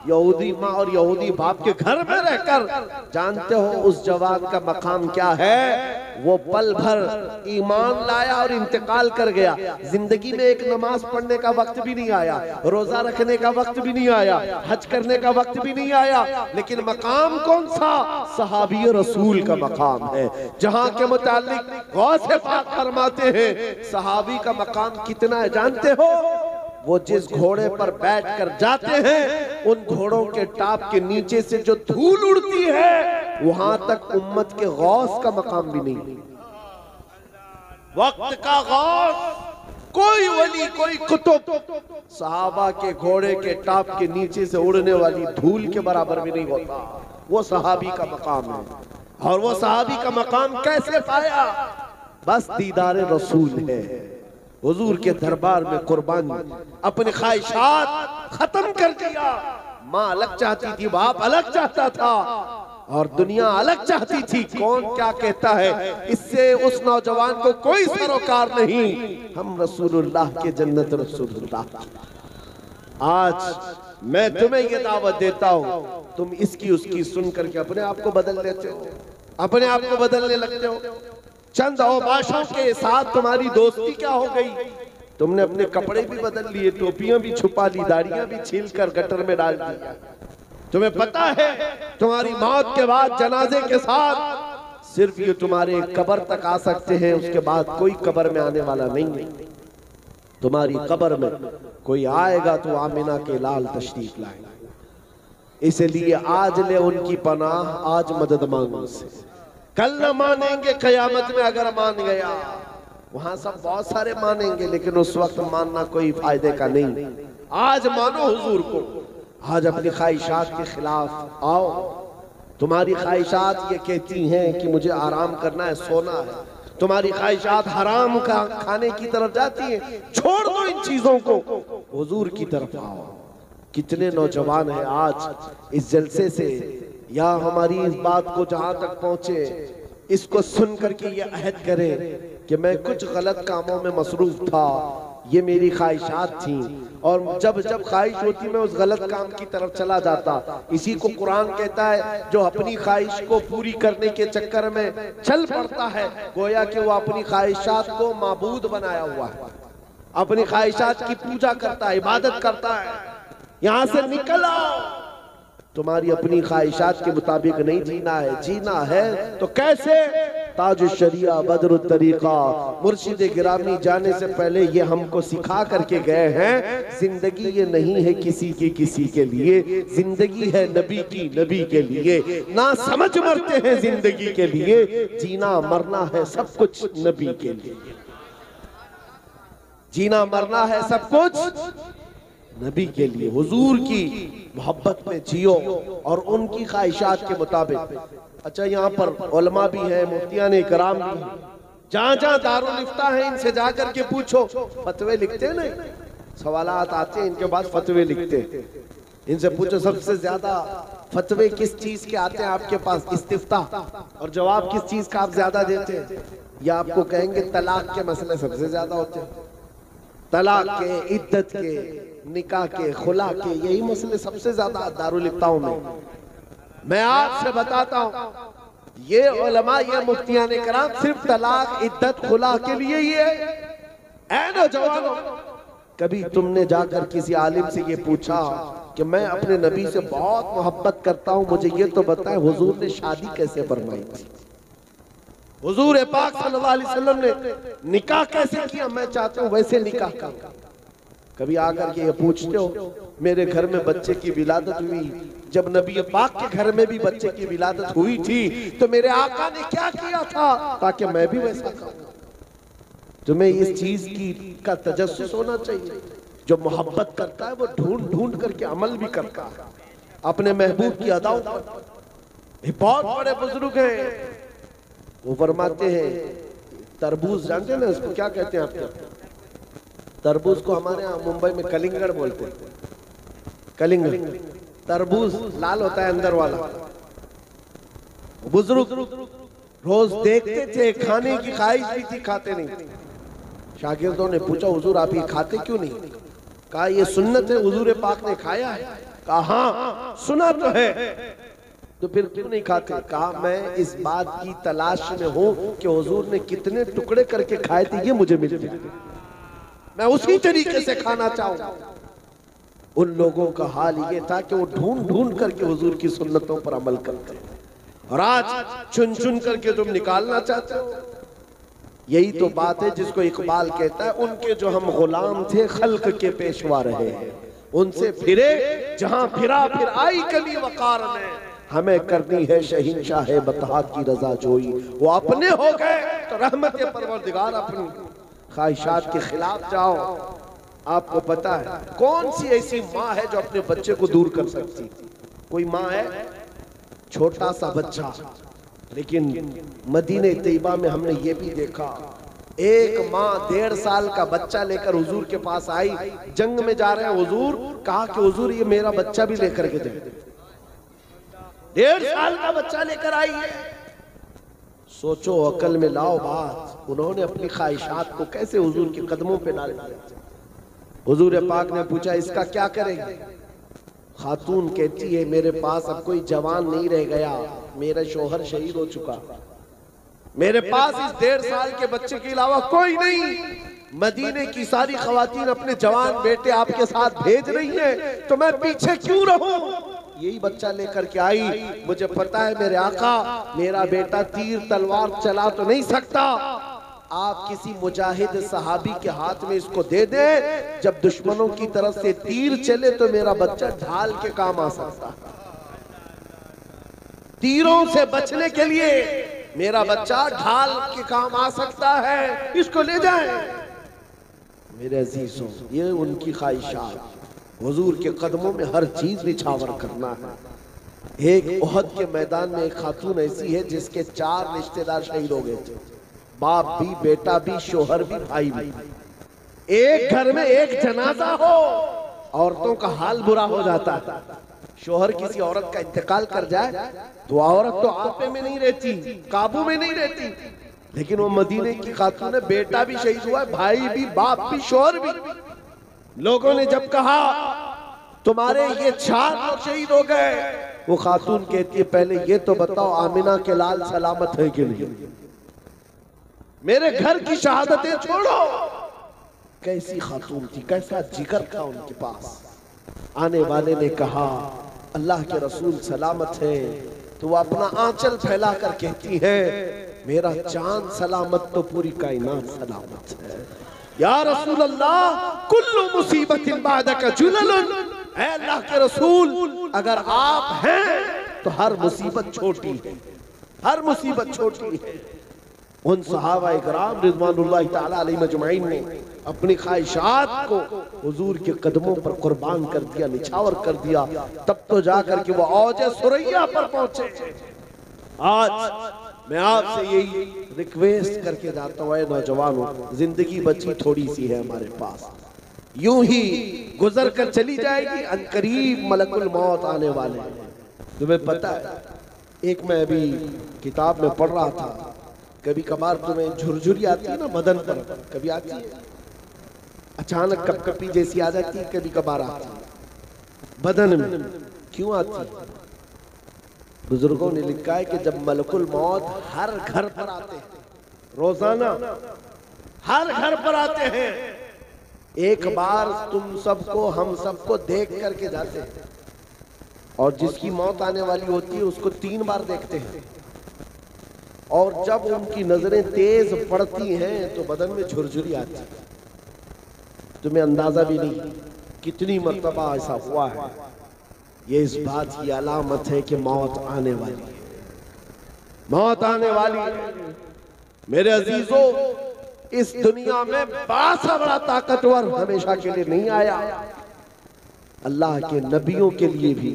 यहूदी माँ और यहूदी बाप के घर में रहकर, जानते हो उस जवान का मकाम क्या है? वो पल भर ईमान लाया और इंतकाल कर गया। जिंदगी में एक नमाज पढ़ने का वक्त भी नहीं आया, रोजा रखने का वक्त भी नहीं आया, हज करने का वक्त भी नहीं आया, लेकिन मकाम कौन सा? सहाबी रसूल का मकाम है, जहां के मुतालिक गौसे पाक फरमाते हैं सहाबी का मकाम कितना है जानते हो? वो जिस घोड़े पर बैठकर जाते हैं, उन घोड़ों के टाप के नीचे से जो धूल उड़ती है, वहां तक उम्मत के गौस का मकाम भी नहीं। वक्त का गौस, कोई वली, कोई कुतुब सहाबा के घोड़े के टाप के नीचे से उड़ने वाली धूल के बराबर भी नहीं होता। वो सहाबी का मकाम है। और वो सहाबी का मकाम कैसे पाया? बस दीदार रसूल है, हुजूर के दरबार में कुर्बानी, अपने ख्वाहिशात खत्म कर दिया। माँ अलग चाहती थी, बाप अलग चाहता था, और दुनिया अलग चाहती थी। कौन क्या कहता है, इससे उस नौजवान को कोई सरोकार नहीं। हम रसूलुल्लाह के जन्नत रसूलुल्लाह। आज मैं तुम्हें ये दावत देता हूँ, तुम इसकी उसकी सुन करके अपने आप को बदल लेते हो, अपने आप को बदलने लगते हो। चंद औबाशों के साथ तुम्हारी दोस्ती क्या हो गई? तुमने अपने कपड़े भी बदल लिए, टोपियां भी छुपा ली, दाढ़ियां भी छील कर गटर में डाल दी। तुम्हें पता है तुम्हारी मौत के बाद जनाजे के साथ सिर्फ ये तुम्हारे कब्र तक आ सकते हैं, उसके बाद कोई कब्र में आने वाला नहीं। तुम्हारी कब्र में कोई आएगा तो आमिना के लाल तशरीफ लाएगा। इसलिए आज ले उनकी पनाह, आज मदद मांगो उनसे। कल न मानेंगे, कयामत में अगर मान गया। वहां सब बहुत सारे मानेंगे, लेकिन उस वक्त मानना कोई फायदे का नहीं। आज मानो हुजूर को, आज अपनी ख्वाहिशात के खिलाफ आओ। तुम्हारी ख्वाहिशात ये कहती हैं कि मुझे आराम करना है, सोना है। तुम्हारी ख्वाहिशात हराम का खाने की तरफ जाती हैं। छोड़ दो इन चीजों को, हुजूर की तरफ आओ। कितने नौजवान हैं आज इस जलसे से, या हमारी इस बात को जहां तक पहुंचे, इसको सुन करके ये अहद करें कि मैं कुछ गलत कामों में मसरूफ था, ये मेरी ख्वाहिशात थी, और जब जब ख्वाहिश होती मैं उस गलत काम की तरफ चला जाता। इसी को कुरान कहता है, जो अपनी ख्वाहिश को पूरी करने के चक्कर में चल पड़ता है, गोया कि वो अपनी ख्वाहिशात को माबूद बनाया हुआ है, अपनी ख्वाहिशात की पूजा करता है, इबादत करता है। यहां से निकल आओ। तुम्हारी अपनी ख्वाहिशात के मुताबिक नहीं जीना है। जीना है तो कैसे? ताज शरिया बदर तरीका मुर्शिद गिरामी जाने से पहले ये हमको सिखा करके गए हैं, जिंदगी ये नहीं है किसी की किसी के लिए, जिंदगी है नबी की नबी के लिए। ना समझ मरते हैं जिंदगी के लिए, जीना मरना है सब कुछ नबी के लिए। जीना मरना है सब कुछ नबी के लिए। हुजूर की मोहब्बत में जियो और उनकी ख्वाहिशात के मुताबिक। अच्छा, यहाँ पर उलमा भी है, मुफ्तियान इकराम भी है। जहाँ जहाँ दारुल इफ्ता है, इनसे जाकर के पूछो, फतवे लिखते हैं ना, सवालात आते हैं इनके पास, फतवे लिखते हैं। इनसे पूछो सबसे ज्यादा फतवे किस चीज के आते हैं आपके पास, इस्तिफ्ता, और जवाब किस चीज का आप ज्यादा देते हैं? या आपको कहेंगे तलाक के मसले सबसे ज्यादा होते हैं, तलाक के, इद्दत के, निकाह के, खुला के, यही मसले सबसे ज्यादा दारुल इफ्ताओं में। मैं आपसे बताता हूँ, ये उलमा, ये मुफ्तियान इकराम सिर्फ तलाक, इद्दत, खुला के लिए ही है। ऐ नौजवानों, कभी तुमने जाकर किसी आलिम से ये पूछा कि मैं अपने नबी से बहुत मोहब्बत करता हूँ, मुझे ये तो बताएं हुजूर ने शादी कैसे फरमाई थी, हुजूर पाक सल्लल्लाहु अलैहि वसल्लम ने निकाह कैसे किया, मैं चाहता हूँ वैसे निकाह का। कभी आकर के ये पूछते हो? मेरे घर में बच्चे की विलादत हुई, जब नबी पाक के घर में भी बच्चे की विलादत हुई थी तो मेरे आका ने क्या किया था ताकि मैं भी वैसा करूं। तुम्हें इस चीज की का तजस्सुस होना चाहिए। जो मोहब्बत करता है वो ढूंढ ढूंढ करके अमल भी करता है अपने महबूब की अदाओं पर। बहुत बड़े बुजुर्ग हैं, वो फरमाते हैं, तरबूज जानते हैं ना, इसको क्या कहते हैं आपके? तरबूज को हमारे यहाँ मुंबई में कलिंगड़ बोलते हैं। कलिंगड़ तरबूज लाल होता है अंदर वाला। बुजुर्ग रोज देखते थे, खाने की ख्वाहिश भी थी, खाते नहीं थे। शागिर्दों ने पूछा, हुजूर आप ये खाते क्यों नहीं? कहा ये सुन्नत है, हुजूर पाक ने खाया है। कहा हाँ सुना तो है, तो फिर क्यों नहीं खाते? कहा मैं इस बात की तलाश में हूं कि हुजूर ने कितने टुकड़े करके खाए थे, ये मुझे मिल जाए, मैं उसी तरीके से खाना चाहूं। उन लोगों का हाल ये था कि वो ढूंढ ढूंढ करके हुजूर की सुन्नतों पर अमल करते हैं, और आज चुन चुन करके तुम निकालना चाहते हो। यही तो बात है जिसको इकबाल कहता है, उनके जो हम गुलाम थे खल्क के पेशवा रहे हैं, उनसे फिरे जहां फिरा फिर आई कली वकार ने, हमें करनी है शहींशाह बतहा की रजा जोई। वो अपने हो गए तो रहमत परवरदिगार अपनी ख्वाहिशात के खिलाफ जाओ। आपको पता है कौन सी ऐसी माँ है जो अपने बच्चे को दूर कर सकती? कोई माँ है? छोटा सा बच्चा, लेकिन मदीने तैयबा में हमने ये भी देखा, एक माँ 1.5 साल का बच्चा लेकर हुजूर के पास आई, जंग में जा रहे हैं हुजूर, कहा कि हुजूर ये मेरा बच्चा भी लेकर के दे। 1.5 साल का बच्चा लेकर आई है। सोचो, अकल में लाओ बात। उन्होंने अपनी ख्वाहिशात को कैसे हुजूर के कदमों पे डाल दिया। हुजूर पाक ने पूछा इसका क्या करेंगे? खातून कहती है मेरे पास अब कोई जवान नहीं रह गया, मेरा शोहर शहीद हो चुका, मेरे पास इस 1.5 साल के बच्चे के अलावा कोई नहीं। मदीने की सारी खवातीन अपने जवान बेटे आपके साथ भेज रही हैं, तो मैं पीछे क्यों रहूं? यही बच्चा लेकर के आई। मुझे पता है मेरे आका, मेरा बेटा तीर तलवार चला तो नहीं सकता, आप किसी मुजाहिद सहाबी के हाथ में इसको दे दे, जब दुश्मनों की तरफ से तीर चले तो मेरा बच्चा ढाल के काम आ सकता है। तीरों से बचने के लिए मेरा बच्चा ढाल के काम आ सकता है, इसको ले जाएं। मेरे अजीजों, ये उनकी ख्वाहिशात, हुजूर के कदमों में हर चीज निछावर करना है। एक उहद के मैदान में एक खातून ऐसी है जिसके 4 रिश्तेदार शहीद हो गए थे, बाप भी, बेटा भी, शोहर भी, भाई भी। एक घर में एक जनाजा हो, औरतों का हाल बुरा हो जाता है। शोहर किसी औरत का इंतकाल कर जाए तो औरत तो आपे में नहीं रहती, काबू में नहीं रहती, लेकिन वो मदीने की खातून है, बेटा भी शहीद हुआ है, भाई भी, बाप भी, शोहर भी। लोगों ने जब कहा तुम्हारे ये 4 लोग शहीद हो गए, वो खातून कहती है पहले ये तो बताओ आमिना के लाल सलामत है कि नहीं? मेरे घर की शहादतें छोड़ो। कैसी खातून थी, कैसा जिगर था उनके पास। आने वाले ने कहा अल्लाह के रसूल सलामत है, तो वो अपना आंचल फैला कर कहती है मेरा चांद सलामत तो पूरी कायनात सलामत है। या रसूल अल्लाह कुल्लु मुसीबतिन बादका जुललुन, ऐ अल्लाह के रसूल अगर आप हैं तो हर मुसीबत छोटी है, हर मुसीबत छोटी है। उन सहाबा इकराम रिज़वानुल्लाह ताला अलैहिम अजमईन ने अपनी ख्वाहिशात को हुजूर के कदमों पर कुर्बान कर दिया, निछावर कर दिया, तब तो जाकर के वो औज सुरैया पर पहुंचे। आज मैं आपसे यही रिक्वेस्ट करके जाता हूँ, नौजवानों, जिंदगी बची थोड़ी सी है हमारे पास, यूं ही गुजर कर चली जाएगी, अनकरीब मलकुल मौत आने वाले हैं। तुम्हें पता है, एक मैं अभी किताब में पढ़ रहा था, कभी कभार तुम्हें झुरझुरी आती है ना बदन पर, कभी आती है, अचानक कपकपी जैसी आ जाती है, कभी कभार आती है बदन में। क्यों आती है? बुजुर्गों ने लिखा है कि जब मलकुल मौत हर घर पर आते हैं, रोजाना हर घर पर आते हैं, एक बार तुम सबको हम सबको देख करके जाते हैं, और जिसकी मौत आने वाली होती है उसको 3 बार देखते हैं, और जब उनकी नजरें तेज पड़ती हैं तो बदन में झुरझुरी आती है। तुम्हें अंदाजा भी नहीं कितनी मर्तबा ऐसा हुआ है। ये इस बात की अलामत है कि मौत आने वाली है, मौत आने वाली है। मेरे अजीजों, इस दुनिया में बासा बड़ा ताकतवर हमेशा के लिए नहीं आया। अल्लाह के नबियों के लिए भी,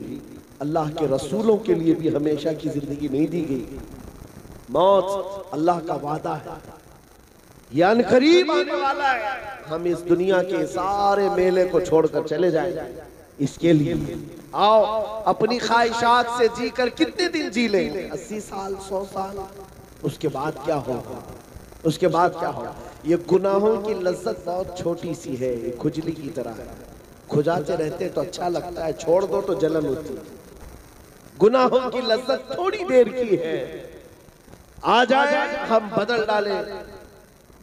अल्लाह के रसूलों के लिए भी हमेशा की जिंदगी नहीं दी गई। मौत अल्लाह का वादा है, ये अनकरीब आने वाला है। हम इस दुनिया के सारे मेले को छोड़कर चले जाएं, इसके लिए आओ अपनी ख्वाहिशात से जीकर कितने दिन जी लेंगे? 80 साल, 100 साल, उसके बाद क्या होगा? उसके बाद क्या होगा? ये गुनाहों की लज्जत बहुत छोटी सी है, खुजली की तरह है। खुजाते रहते तो अच्छा लगता है, छोड़ दो तो जलन होती है। गुनाहों की लज्जत थोड़ी देर की है, आ जाए हम बदल डालें,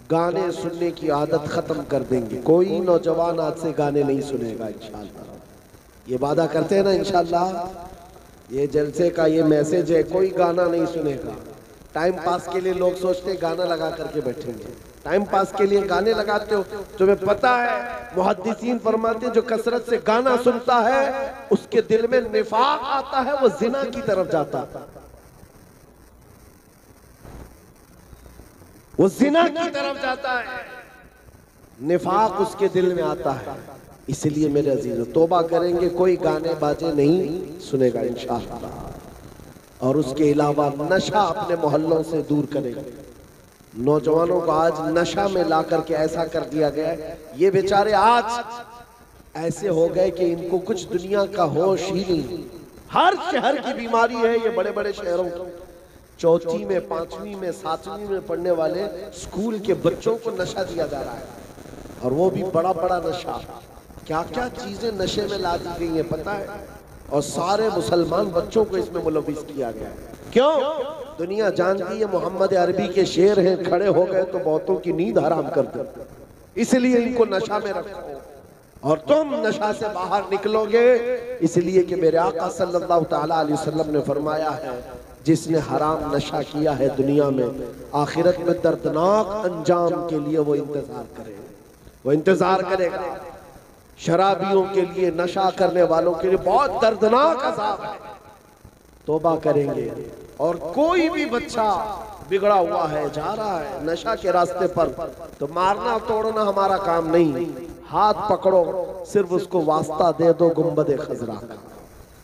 गाने सुनने की आदत खत्म कर देंगे। कोई नौजवान आज से गाने नहीं सुनेगा इंशाअल्लाह, ये वादा करते हैं ना इंशाअल्लाह। ये जलसे का ये मैसेज है, कोई गाना नहीं सुनेगा। टाइम पास के लिए लोग सोचते हैं गाना लगा करके बैठेंगे, टाइम पास के लिए गाने लगाते हो। तुम्हें पता है मुहद्दिसीन फरमाते जो कसरत से गाना सुनता है उसके दिल में निफाक आता है, वो जिना की तरफ जाता है, वो जिना की तरफ जाता है, निफाक उसके दिल में आता है। इसलिए मेरे अजीजों तौबा करेंगे, कोई गाने बाजे नहीं सुनेगा इंशाअल्लाह। और उसके अलावा नशा अपने मोहल्लों से दूर करेंगे। नौजवानों को आज नशा में ला करके ऐसा कर दिया गया है, ये बेचारे आज ऐसे हो गए कि इनको कुछ दुनिया का होश ही नहीं। हर शहर की बीमारी है ये, बड़े बड़े शहरों की। चौथी में, पांचवी में, सातवीं में पढ़ने वाले स्कूल के बच्चों को नशा दिया जा रहा है, और वो भी बड़ा बड़ा नशा। क्या क्या चीजें नशे में ला दी गई है पता है, और सारे मुसलमान बच्चों को इसमें मुलविस किया गया है। क्यों? दुनिया जानती है मोहम्मद अरबी के शेर हैं, खड़े हो गए तो बहुतों की नींद हराम कर दो, इसलिए इनको नशा में रखो और तुम नशा से बाहर निकलोगे। इसलिए कि मेरे आका सल्लल्लाहु तआला अलैहि वसल्लम ने फरमाया है, जिसने हराम नशा किया है दुनिया में, आखिरत में दर्दनाक अंजाम के लिए वो इंतजार करेगा, वो इंतजार करेगा। शराबियों के लिए, नशा करने वालों के लिए बहुत दर्दनाक अज़ाब है। तौबा करेंगे। और कोई भी बच्चा बिगड़ा हुआ है, जा रहा है नशा के रास्ते पर, तो मारना तोड़ना हमारा काम नहीं, हाथ पकड़ो, सिर्फ उसको वास्ता दे दो गुंबद खजरा का,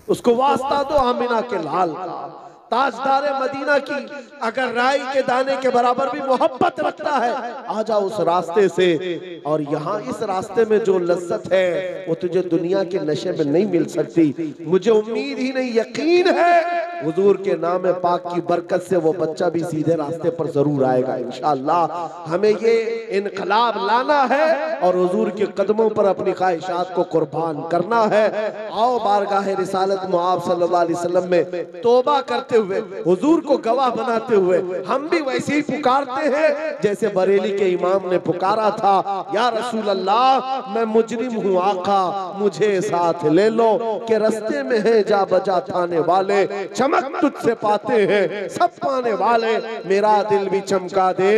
उसको वास्ता दो आमिना के लाल का, ताजदार मदीना की। अगर राई के दाने के बराबर भी मोहब्बत रखता है, आ जाओ उस रास्ते से। और यहाँ इस रास्ते में जो लज्जत है वो तुझे दुनिया के नशे में नहीं मिल सकती। मुझे उम्मीद ही नहीं, यकीन है हुजूर के नाम पाक की बरकत से वो बच्चा भी सीधे रास्ते पर जरूर आएगा इंशाअल्लाह। हमें ये इनकलाब लाना है और हुजूर के कदमों पर अपनी ख्वाहिशात को कुर्बान करना है। आओ बारगाह रिसालत मुआब सल्लल्लाहु अलैहि वसल्लम में तौबा करते हुए, हुजूर को गवाह बनाते हुए, हम भी वैसे ही पुकारते हैं जैसे बरेली के इमाम ने पुकारा था, या रसूल अल्लाह मैं मुजरिम हूँ आका, मुझे साथ ले लो कि रास्ते में है जा बजा थाने वाले, चमक तुझसे पाते हैं सब पाने वाले। मेरा दिल भी चमका दे,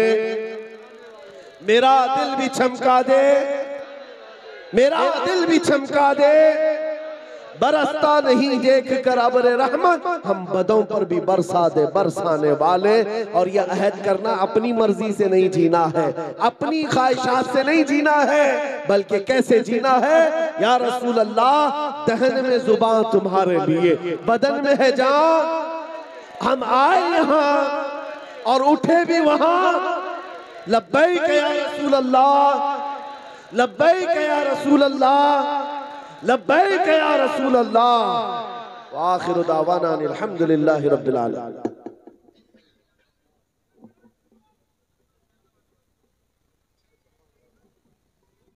मेरा दिल भी चमका दे, मेरा दिल भी चमका दे। बरसता नहीं देख कर अब्र रहमत, हम बदों पर भी बरसा दे बरसाने वाले। और यह अहद करना अपनी मर्जी से नहीं जीना है, अपनी ख्वाहिशात से नहीं जीना है, बल्कि कैसे जीना है। या रसूल अल्लाह दहन में जुबान तुम्हारे लिए, बदन में है जान। हम आए यहाँ और उठे भी वहां, लब्बैक या रसूल अल्लाह, लब्बैक या रसूल अल्लाह, लब्बैक या रसूल अल्लाह। व आखिरु दावाना अनिल हम्दुलिल्लाहि रब्बिल आलमीन।